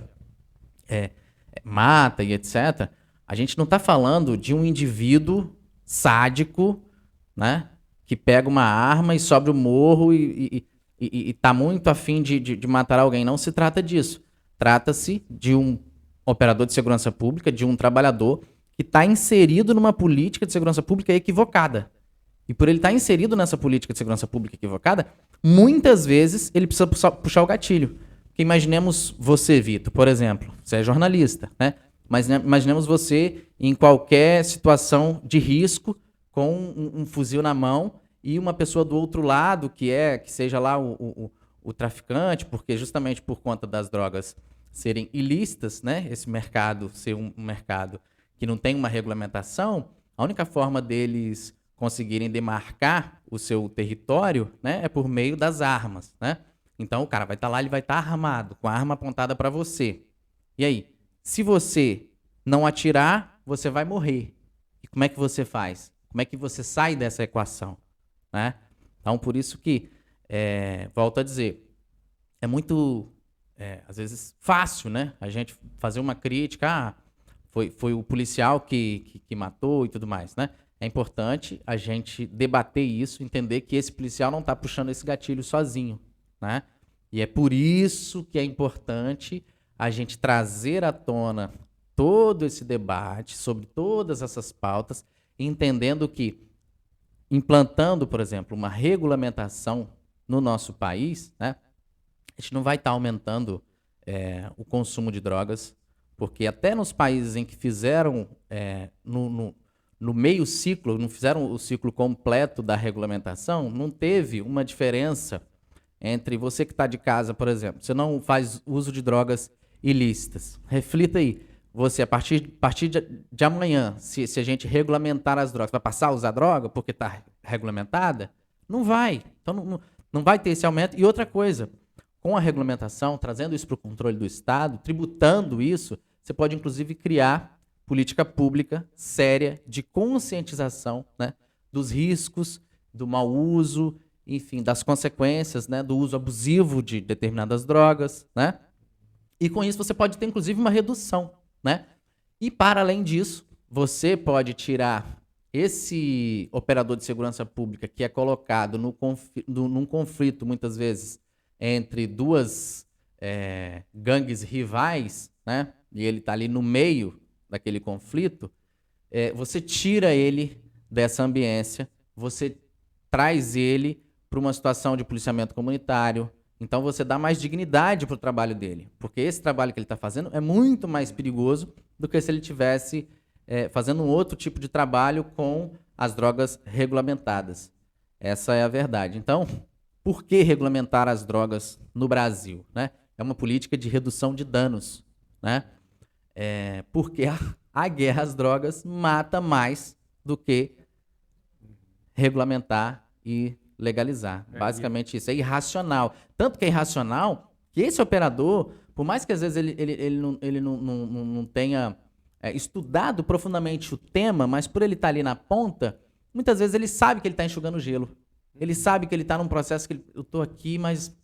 mata e etc., a gente não está falando de um indivíduo sádico, né? Que pega uma arma e sobe o morro e está muito afim de matar alguém. Não se trata disso. Trata-se de um operador de segurança pública, de um trabalhador que está inserido numa política de segurança pública equivocada. E por ele estar inserido nessa política de segurança pública equivocada, muitas vezes ele precisa puxar o gatilho. Porque imaginemos você, Vitor, por exemplo, você é jornalista, né? Mas imaginemos você em qualquer situação de risco com um fuzil na mão e uma pessoa do outro lado que seja lá o traficante, porque justamente por conta das drogas serem ilícitas, né? Esse mercado ser um mercado que não tem uma regulamentação, a única forma deles conseguirem demarcar o seu território, né, é por meio das armas, né? Então o cara vai estar lá, ele vai estar armado, com a arma apontada para você. E aí, se você não atirar, você vai morrer. E como é que você faz? Como é que você sai dessa equação, né? Então por isso que, volto a dizer, é muito, às vezes, fácil, né, a gente fazer uma crítica, foi o policial que matou e tudo mais, né? É importante a gente debater isso, entender que esse policial não está puxando esse gatilho sozinho, né? E é por isso que é importante a gente trazer à tona todo esse debate sobre todas essas pautas, entendendo que, implantando, por exemplo, uma regulamentação no nosso país, né, a gente não vai estar aumentando o consumo de drogas, porque até nos países em que fizeram no meio ciclo, não fizeram o ciclo completo da regulamentação, não teve uma diferença entre você que está de casa, por exemplo, você não faz uso de drogas ilícitas. Reflita aí, você, a partir de amanhã, se a gente regulamentar as drogas, vai passar a usar droga porque está regulamentada? Não vai. Então não vai ter esse aumento. E outra coisa, com a regulamentação, trazendo isso para o controle do Estado, tributando isso, você pode, inclusive, criar política pública séria de conscientização, né, dos riscos, do mau uso, enfim, das consequências, né, do uso abusivo de determinadas drogas, né? E com isso você pode ter, inclusive, uma redução, né? E, para além disso, você pode tirar esse operador de segurança pública que é colocado num conflito, muitas vezes, entre duas gangues rivais, né? E ele está ali no meio daquele conflito, você tira ele dessa ambiência, você traz ele para uma situação de policiamento comunitário, então você dá mais dignidade para o trabalho dele, porque esse trabalho que ele está fazendo é muito mais perigoso do que se ele estivesse fazendo um outro tipo de trabalho com as drogas regulamentadas. Essa é a verdade. Então, por que regulamentar as drogas no Brasil, né? É uma política de redução de danos, né? Porque a guerra às drogas mata mais do que regulamentar e legalizar. Basicamente isso. É irracional. Tanto que é irracional que esse operador, por mais que às vezes ele não tenha estudado profundamente o tema, mas por ele estar ali na ponta, muitas vezes ele sabe que ele está enxugando gelo. Ele sabe que ele está num processo que eu estou aqui, mas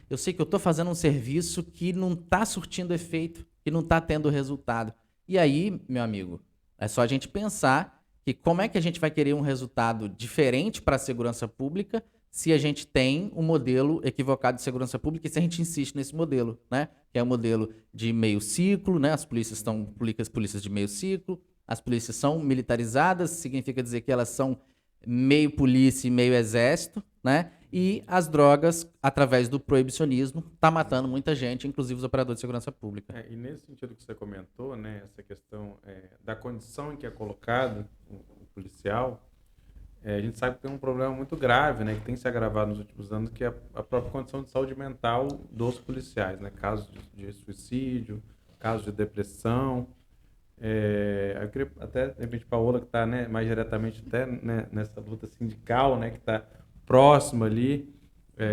eu sei que eu estou fazendo um serviço que não está surtindo efeito, que não está tendo resultado. E aí, meu amigo, é só a gente pensar que como é que a gente vai querer um resultado diferente para a segurança pública se a gente tem um modelo equivocado de segurança pública e se a gente insiste nesse modelo, né? Que é o modelo de meio ciclo, né? As polícias são polícias de meio ciclo, as polícias são militarizadas, significa dizer que elas são meio polícia e meio exército, né? E as drogas, através do proibicionismo, tá matando muita gente, inclusive os operadores de segurança pública. E nesse sentido que você comentou, né, essa questão da condição em que é colocado o policial, a gente sabe que tem um problema muito grave, né, que tem se agravado nos últimos anos, que é a própria condição de saúde mental dos policiais, né, casos de suicídio, casos de depressão. Eu queria até, de repente, Paola, que está, né, mais diretamente até, né, nessa luta sindical, né, que está próximo ali,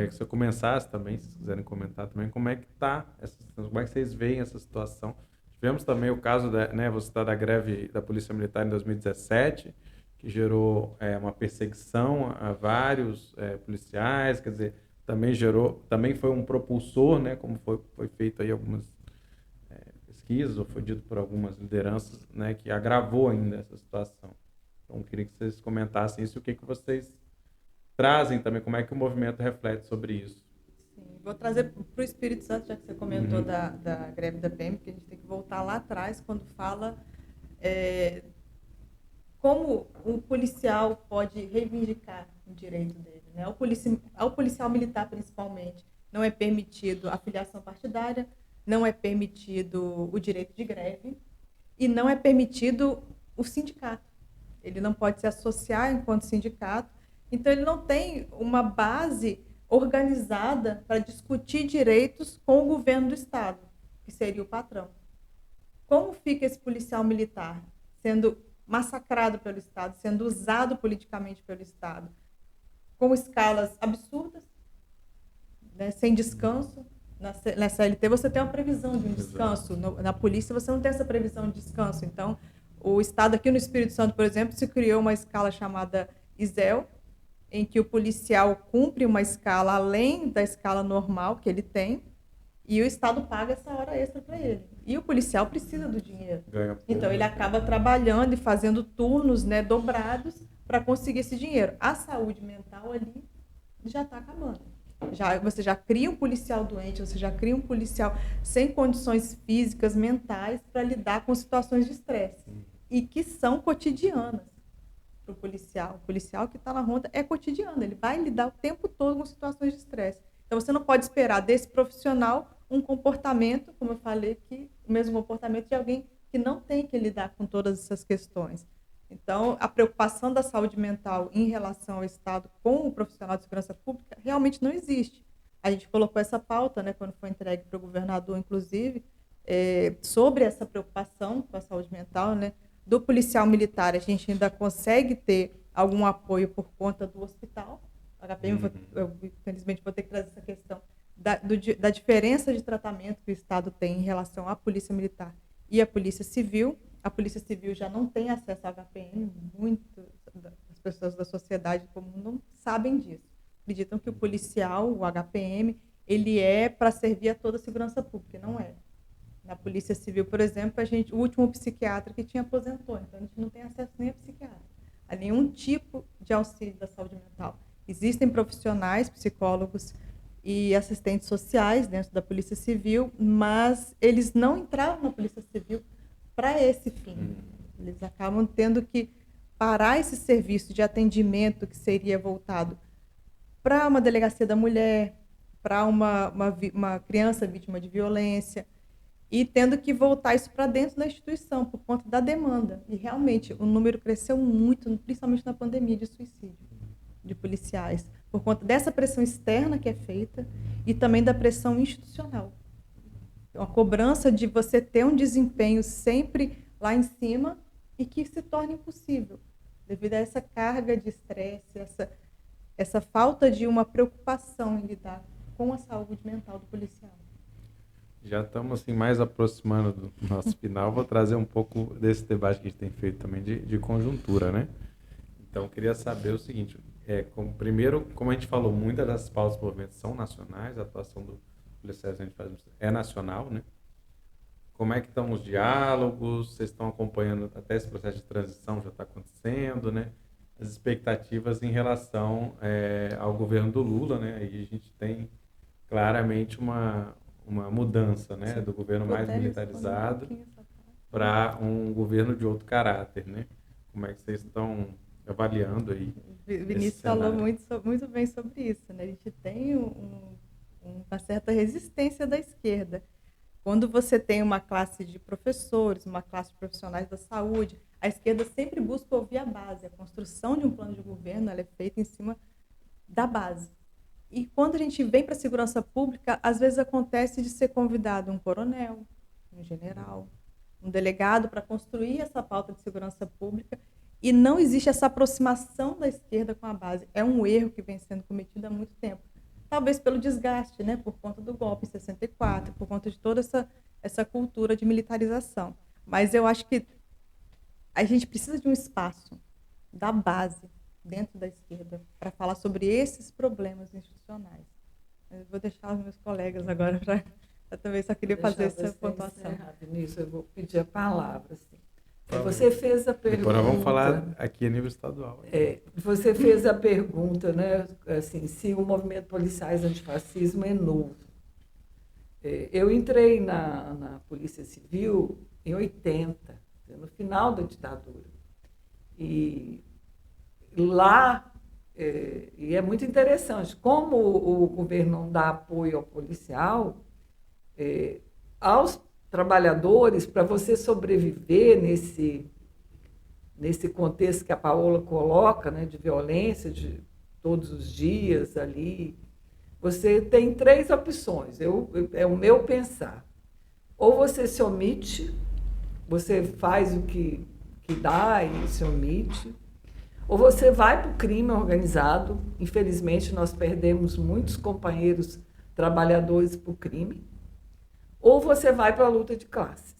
que se eu começasse também, se quiserem comentar também, como é que está, como é que vocês veem essa situação. Tivemos também o caso, né, vou citar, da greve da Polícia Militar em 2017, que gerou uma perseguição a vários policiais, quer dizer, também foi um propulsor, né, como foi feito aí algumas pesquisas, ou foi dito por algumas lideranças, né, que agravou ainda essa situação. Então, queria que vocês comentassem isso e o que vocês trazem também, como é que o movimento reflete sobre isso. Sim, vou trazer para o Espírito Santo, já que você comentou da greve da PM, que a gente tem que voltar lá atrás, quando fala como o policial pode reivindicar o direito dele. Né? Ao policial militar, principalmente, não é permitido a filiação partidária, não é permitido o direito de greve e não é permitido o sindicato. Ele não pode se associar enquanto sindicato, então ele não tem uma base organizada para discutir direitos com o governo do Estado, que seria o patrão. Como fica esse policial militar sendo massacrado pelo Estado, sendo usado politicamente pelo Estado, com escalas absurdas, né, sem descanso? Na CLT você tem uma previsão de um descanso, na polícia você não tem essa previsão de descanso. Então, o Estado aqui no Espírito Santo, por exemplo, se criou uma escala chamada ISEL, em que o policial cumpre uma escala além da escala normal que ele tem, e o Estado paga essa hora extra para ele. E o policial precisa do dinheiro. Então, ele acaba trabalhando e fazendo turnos, né, dobrados para conseguir esse dinheiro. A saúde mental ali já está acabando. Você já cria um policial doente, você já cria um policial sem condições físicas, mentais, para lidar com situações de estresse. E que são cotidianas para o policial. O policial que está na ronda é cotidiano, ele vai lidar o tempo todo com situações de estresse. Então, você não pode esperar desse profissional um comportamento, como eu falei, o mesmo comportamento de alguém que não tem que lidar com todas essas questões. Então, a preocupação da saúde mental em relação ao Estado com o profissional de segurança pública realmente não existe. A gente colocou essa pauta, né, quando foi entregue para o governador, inclusive, sobre essa preocupação com a saúde mental, né, do policial militar. A gente ainda consegue ter algum apoio por conta do hospital. A HPM, eu, infelizmente, vou ter que trazer essa questão da diferença de tratamento que o Estado tem em relação à Polícia Militar e à Polícia Civil. A Polícia Civil já não tem acesso ao HPM, muitas das pessoas da sociedade comum não sabem disso. Acreditam que o policial, o HPM, ele é para servir a toda a segurança pública, não é. Na Polícia Civil, por exemplo, o último psiquiatra que tinha aposentou, então a gente não tem acesso nem a psiquiatra, a nenhum tipo de auxílio da saúde mental. Existem profissionais, psicólogos e assistentes sociais dentro da Polícia Civil, mas eles não entraram na Polícia Civil para esse fim. Eles acabam tendo que parar esse serviço de atendimento que seria voltado para uma delegacia da mulher, para uma criança vítima de violência, e tendo que voltar isso para dentro da instituição por conta da demanda. E realmente o número cresceu muito, principalmente na pandemia de suicídio de policiais, por conta dessa pressão externa que é feita e também da pressão institucional. A cobrança de você ter um desempenho sempre lá em cima e que se torna impossível, devido a essa carga de estresse, essa falta de uma preocupação em lidar com a saúde mental do policial. Já estamos assim, mais aproximando do nosso final. Vou trazer um pouco desse debate que a gente tem feito também de conjuntura, né? Então, eu queria saber o seguinte, primeiro, como a gente falou, muitas das pautas do movimento são nacionais, a atuação do policial que a gente faz é nacional, né? Como é que estão os diálogos? Vocês estão acompanhando até esse processo de transição já está acontecendo, né? As expectativas em relação ao governo do Lula, né? Aí a gente tem claramente uma mudança, né? Do governo mais militarizado para um governo de outro caráter, né? Como é que vocês estão avaliando aí Vinícius falou muito bem sobre isso, né? A gente tem uma certa resistência da esquerda. Quando você tem uma classe de professores, uma classe de profissionais da saúde, a esquerda sempre busca ouvir a base. A construção de um plano de governo ela é feita em cima da base. E quando a gente vem para a segurança pública, às vezes acontece de ser convidado um coronel, um general, um delegado para construir essa pauta de segurança pública e não existe essa aproximação da esquerda com a base. É um erro que vem sendo cometido há muito tempo. Talvez pelo desgaste, né, por conta do golpe em 64, por conta de toda essa cultura de militarização. Mas eu acho que a gente precisa de um espaço da base dentro da esquerda para falar sobre esses problemas institucionais. Eu vou deixar os meus colegas agora para também só queria fazer essa pontuação. Nisso eu vou pedir a palavra. Assim. Você fez a pergunta. Depois nós vamos falar aqui a nível estadual. Você fez a pergunta, né, assim, se o movimento policiais antifascismo é novo. Eu entrei na Polícia Civil em 80, no final da ditadura. E lá, e é muito interessante, como o governo não dá apoio ao policial, aos trabalhadores, para você sobreviver nesse contexto que a Paola coloca, né, de violência de todos os dias ali, você tem 3 opções, é o meu pensar. Ou você se omite, você faz o que dá e se omite, ou você vai para o crime organizado. Infelizmente, nós perdemos muitos companheiros trabalhadores para o crime, ou você vai para a luta de classes.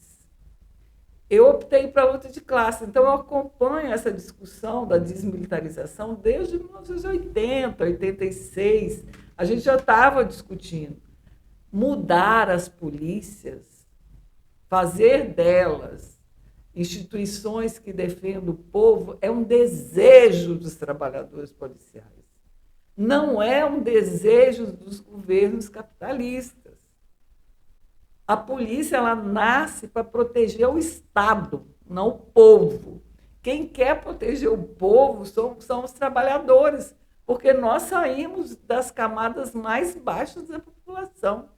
Eu optei para a luta de classe, então eu acompanho essa discussão da desmilitarização desde 1980, 86. A gente já estava discutindo mudar as polícias, fazer delas instituições que defendam o povo, é um desejo dos trabalhadores policiais. Não é um desejo dos governos capitalistas. A polícia ela nasce para proteger o Estado, não o povo. Quem quer proteger o povo são os trabalhadores, porque nós saímos das camadas mais baixas da população.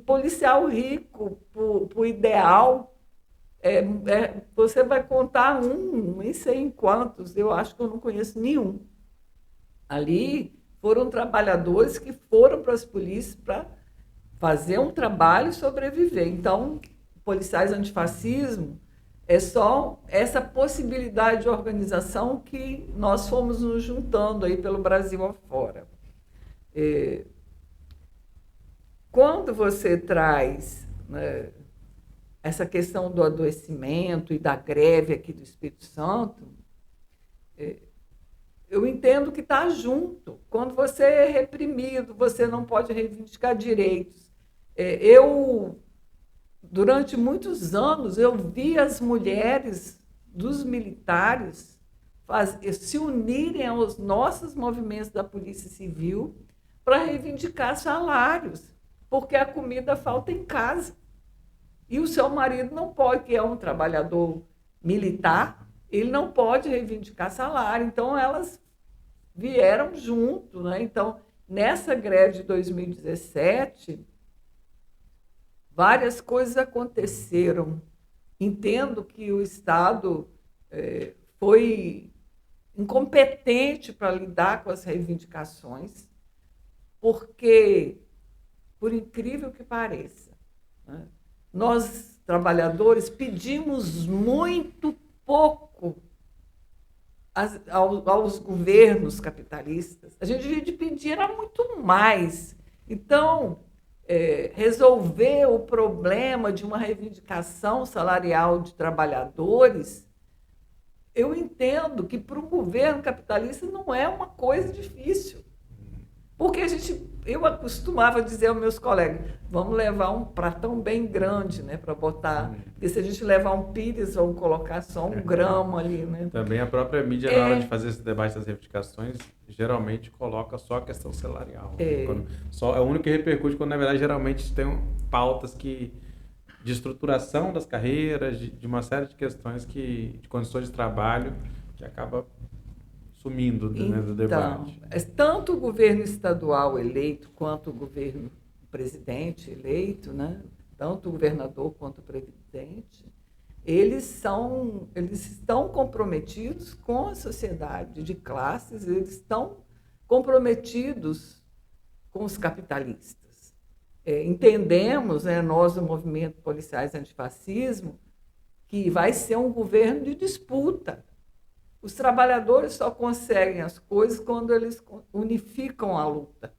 Policial rico, para o ideal, você vai contar nem sei em quantos, eu acho que eu não conheço nenhum. Ali foram trabalhadores que foram para as polícias para fazer um trabalho e sobreviver. Então, policiais antifascismo é só essa possibilidade de organização que nós fomos nos juntando aí pelo Brasil afora. Quando você traz, né, essa questão do adoecimento e da greve aqui do Espírito Santo, eu entendo que está junto. Quando você é reprimido, você não pode reivindicar direitos. Durante muitos anos, eu vi as mulheres dos militares se unirem aos nossos movimentos da Polícia Civil para reivindicar salários, porque a comida falta em casa. E o seu marido não pode, que é um trabalhador militar, ele não pode reivindicar salário. Então, elas vieram junto, né? Então, nessa greve de 2017, várias coisas aconteceram. Entendo que o Estado foi incompetente para lidar com as reivindicações, porque, por incrível que pareça, né, nós, trabalhadores, pedimos muito pouco aos governos capitalistas. A gente devia pedir era muito mais. Então, resolver o problema de uma reivindicação salarial de trabalhadores, eu entendo que para um governo capitalista não é uma coisa difícil. Porque eu costumava dizer aos meus colegas, vamos levar um pratão bem grande, né, para botar, porque se a gente levar um pires, vamos colocar só 1 grama ali, né? Também a própria mídia, na hora de fazer esse debate das reivindicações, geralmente coloca só a questão salarial. É o único que repercute, quando na verdade geralmente tem pautas de estruturação das carreiras, de uma série de questões de condições de trabalho, que acaba sumindo do debate? Tanto o governo estadual eleito quanto o governo presidente eleito, né? Tanto o governador quanto o presidente, eles estão comprometidos com a sociedade de classes, eles estão comprometidos com os capitalistas. Entendemos, né, nós do Movimento Policiais Antifascismo, que vai ser um governo de disputa. Os trabalhadores só conseguem as coisas quando eles unificam a luta.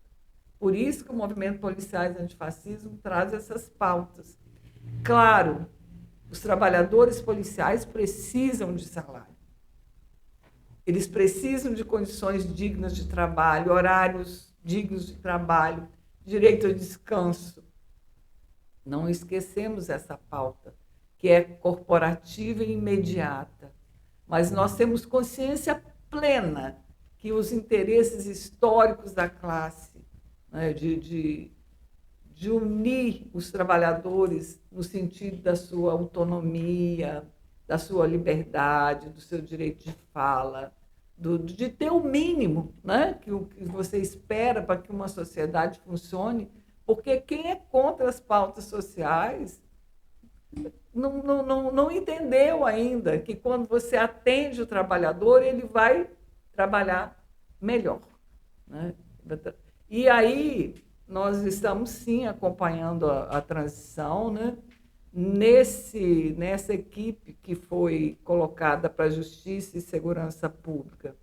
Por isso que o Movimento Policiais Antifascismo traz essas pautas. Claro, os trabalhadores policiais precisam de salário. Eles precisam de condições dignas de trabalho, horários dignos de trabalho, direito ao descanso. Não esquecemos essa pauta, que é corporativa e imediata. Mas nós temos consciência plena que os interesses históricos da classe, né, de unir os trabalhadores no sentido da sua autonomia, da sua liberdade, do seu direito de fala, de ter o mínimo, né, que você espera para que uma sociedade funcione, porque quem é contra as pautas sociais não entendeu ainda que quando você atende o trabalhador, ele vai trabalhar melhor, né? E aí nós estamos, sim, acompanhando a transição, né? Nessa equipe que foi colocada para a Justiça e Segurança Pública,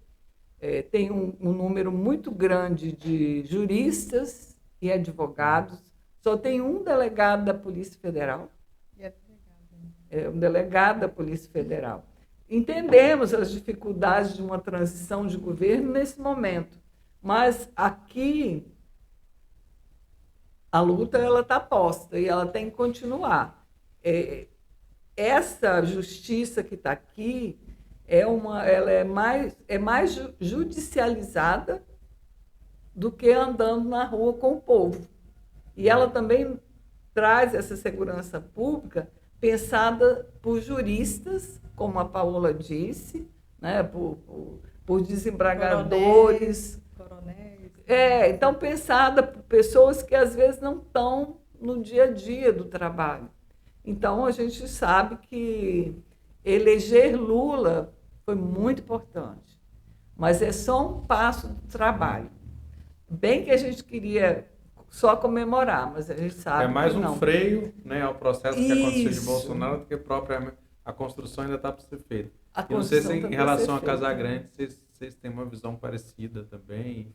tem um número muito grande de juristas e advogados, só tem um delegado da Polícia Federal. Um delegado da Polícia Federal. Entendemos as dificuldades de uma transição de governo nesse momento, mas aqui a luta está posta e ela tem que continuar. Essa justiça que está aqui ela é mais judicializada do que andando na rua com o povo. E ela também traz essa segurança pública pensada por juristas, como a Paola disse, né, por desembargadores. Coronéis. Então, pensada por pessoas que, às vezes, não estão no dia a dia do trabalho. Então, a gente sabe que eleger Lula foi muito importante, mas é só um passo do trabalho. Bem que a gente queria só comemorar, mas a gente sabe que não. É mais um freio, né, ao processo que aconteceu de Bolsonaro do que a construção ainda está para ser feita. E não sei se em relação a Casagrande vocês têm uma visão parecida também.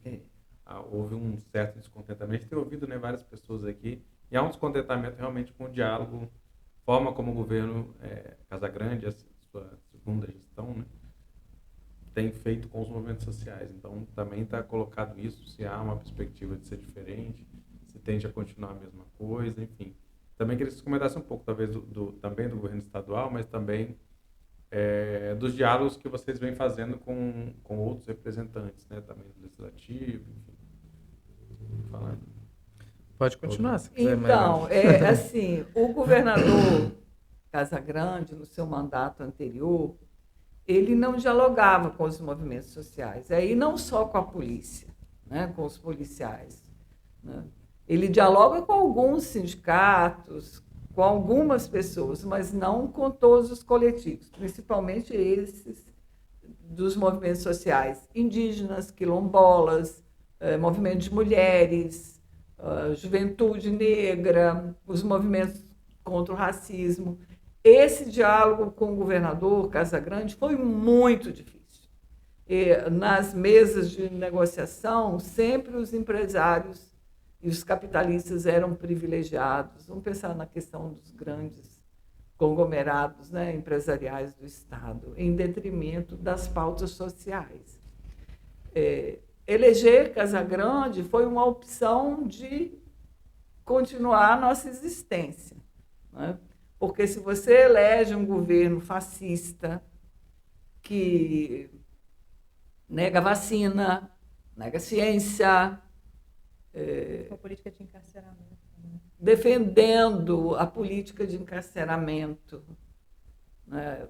Houve um certo descontentamento. Tenho ouvido, né, várias pessoas aqui, e há um descontentamento realmente com o diálogo, forma como o governo Casagrande, a sua segunda gestão, né, tem feito com os movimentos sociais. Então, também está colocado isso, se há uma perspectiva de ser diferente, se tende a continuar a mesma coisa, enfim. Também queria que vocês comentassem um pouco, talvez, também do governo estadual, mas também dos diálogos que vocês vêm fazendo com outros representantes, né, também do Legislativo, enfim. Falando. Pode continuar, se quiser. Então, assim, o governador Casagrande, no seu mandato anterior, ele não dialogava com os movimentos sociais, e não só com a polícia, né, com os policiais, né? Ele dialoga com alguns sindicatos, com algumas pessoas, mas não com todos os coletivos, principalmente esses dos movimentos sociais, indígenas, quilombolas, movimento de mulheres, juventude negra, os movimentos contra o racismo. Esse diálogo com o governador Casagrande foi muito difícil. Nas mesas de negociação, sempre os empresários e os capitalistas eram privilegiados. Vamos pensar na questão dos grandes conglomerados, né, empresariais do Estado, em detrimento das pautas sociais. Eleger Casagrande foi uma opção de continuar a nossa existência, né? Porque se você elege um governo fascista que nega vacina, nega ciência, Com a política de encarceramento. Né? Defendendo a política de encarceramento, né?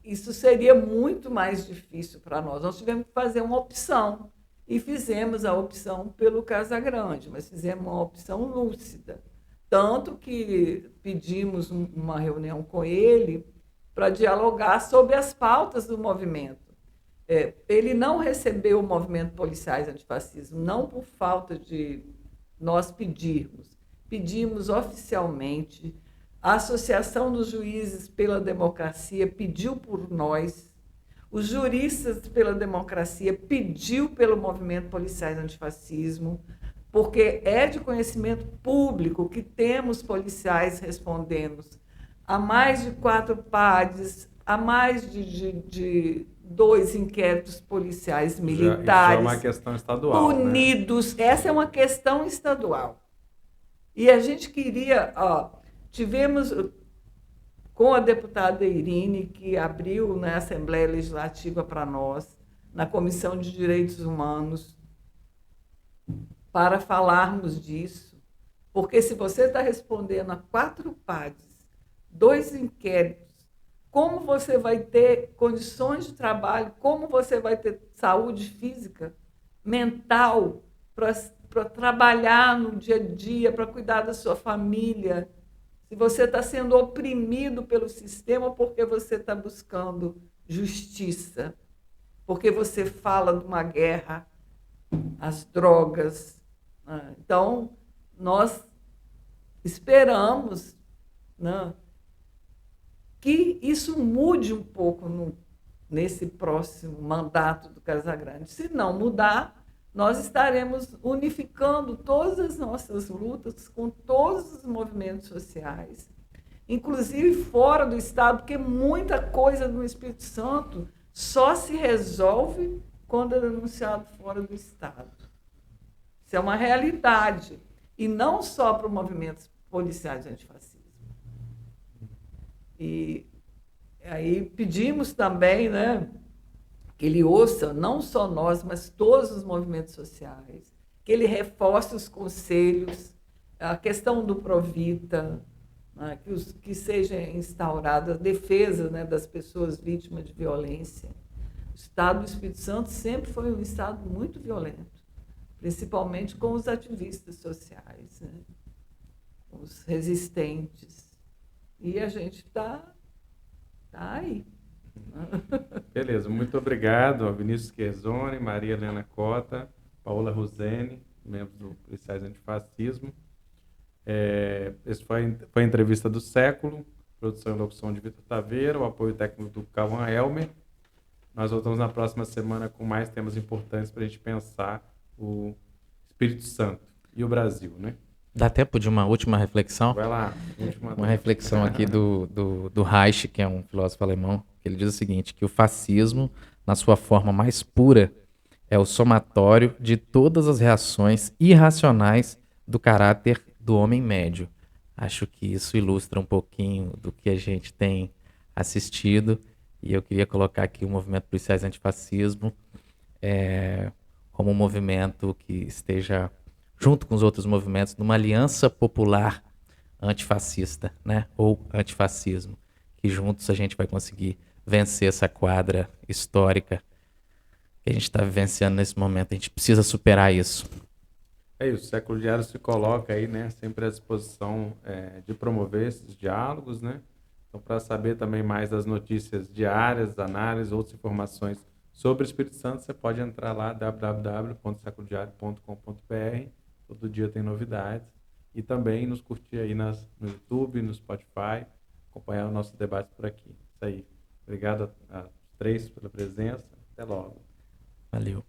isso seria muito mais difícil para nós. Nós tivemos que fazer uma opção, e fizemos a opção pelo Casagrande, mas fizemos uma opção lúcida. Tanto que pedimos uma reunião com ele para dialogar sobre as pautas do movimento. Ele não recebeu o movimento Policiais Antifascismo, não por falta de nós pedirmos. Pedimos oficialmente, a Associação dos Juízes pela Democracia pediu por nós, os juristas pela democracia pediu pelo movimento Policiais Antifascismo, porque é de conhecimento público que temos policiais respondendo a mais de 4 PADs, a mais de 2 inquéritos policiais militares. Já é uma questão estadual. Unidos. Né? Essa é uma questão estadual. E a gente queria... tivemos com a deputada Irine, que abriu, né, a Assembleia Legislativa para nós, na Comissão de Direitos Humanos, para falarmos disso. Porque se você está respondendo a 4 PADs, 2 inquéritos, como você vai ter condições de trabalho, como você vai ter saúde física, mental, para trabalhar no dia a dia, para cuidar da sua família, se você está sendo oprimido pelo sistema porque você está buscando justiça, porque você fala de uma guerra às drogas. Né? Então, nós esperamos, né, que isso mude um pouco nesse próximo mandato do Casagrande. Se não mudar, nós estaremos unificando todas as nossas lutas com todos os movimentos sociais, inclusive fora do Estado, porque muita coisa no Espírito Santo só se resolve quando é denunciado fora do Estado. Isso é uma realidade, e não só para os movimentos policiais antifascismo. E aí pedimos também, né, que ele ouça não só nós, mas todos os movimentos sociais, que ele reforce os conselhos, a questão do Provita, né, que seja instaurada a defesa, né, das pessoas vítimas de violência. O Estado do Espírito Santo sempre foi um Estado muito violento, principalmente com os ativistas sociais, né, os resistentes. E a gente está aí. Beleza, muito obrigado a Vinícius Scherzoni, Maria Helena Cota, Paola Rosene, membros do Policiais Antifascismo. Esse foi a entrevista do século, produção e locução de Vitor Taveira, o apoio técnico do Cauã Elmer. Nós voltamos na próxima semana com mais temas importantes para a gente pensar o Espírito Santo e o Brasil, né? Dá tempo de uma última reflexão? Vai lá. Uma reflexão aqui do Reich, que é um filósofo alemão, que ele diz o seguinte, que o fascismo, na sua forma mais pura, é o somatório de todas as reações irracionais do caráter do homem médio. Acho que isso ilustra um pouquinho do que a gente tem assistido, e eu queria colocar aqui o movimento Policiais Antifascismo como um movimento que esteja junto com os outros movimentos, numa aliança popular antifascista, né? Ou antifascismo, que juntos a gente vai conseguir vencer essa quadra histórica que a gente está vivenciando nesse momento. A gente precisa superar isso. É isso, o Século Diário se coloca aí, né, sempre à disposição de promover esses diálogos, né? Então, para saber também mais das notícias diárias, análises, outras informações sobre o Espírito Santo, você pode entrar lá, www.seculodiario.com.br. Todo dia tem novidades. E também nos curtir aí no YouTube, no Spotify, acompanhar o nosso debate por aqui. Isso aí. Obrigado a três pela presença. Até logo. Valeu.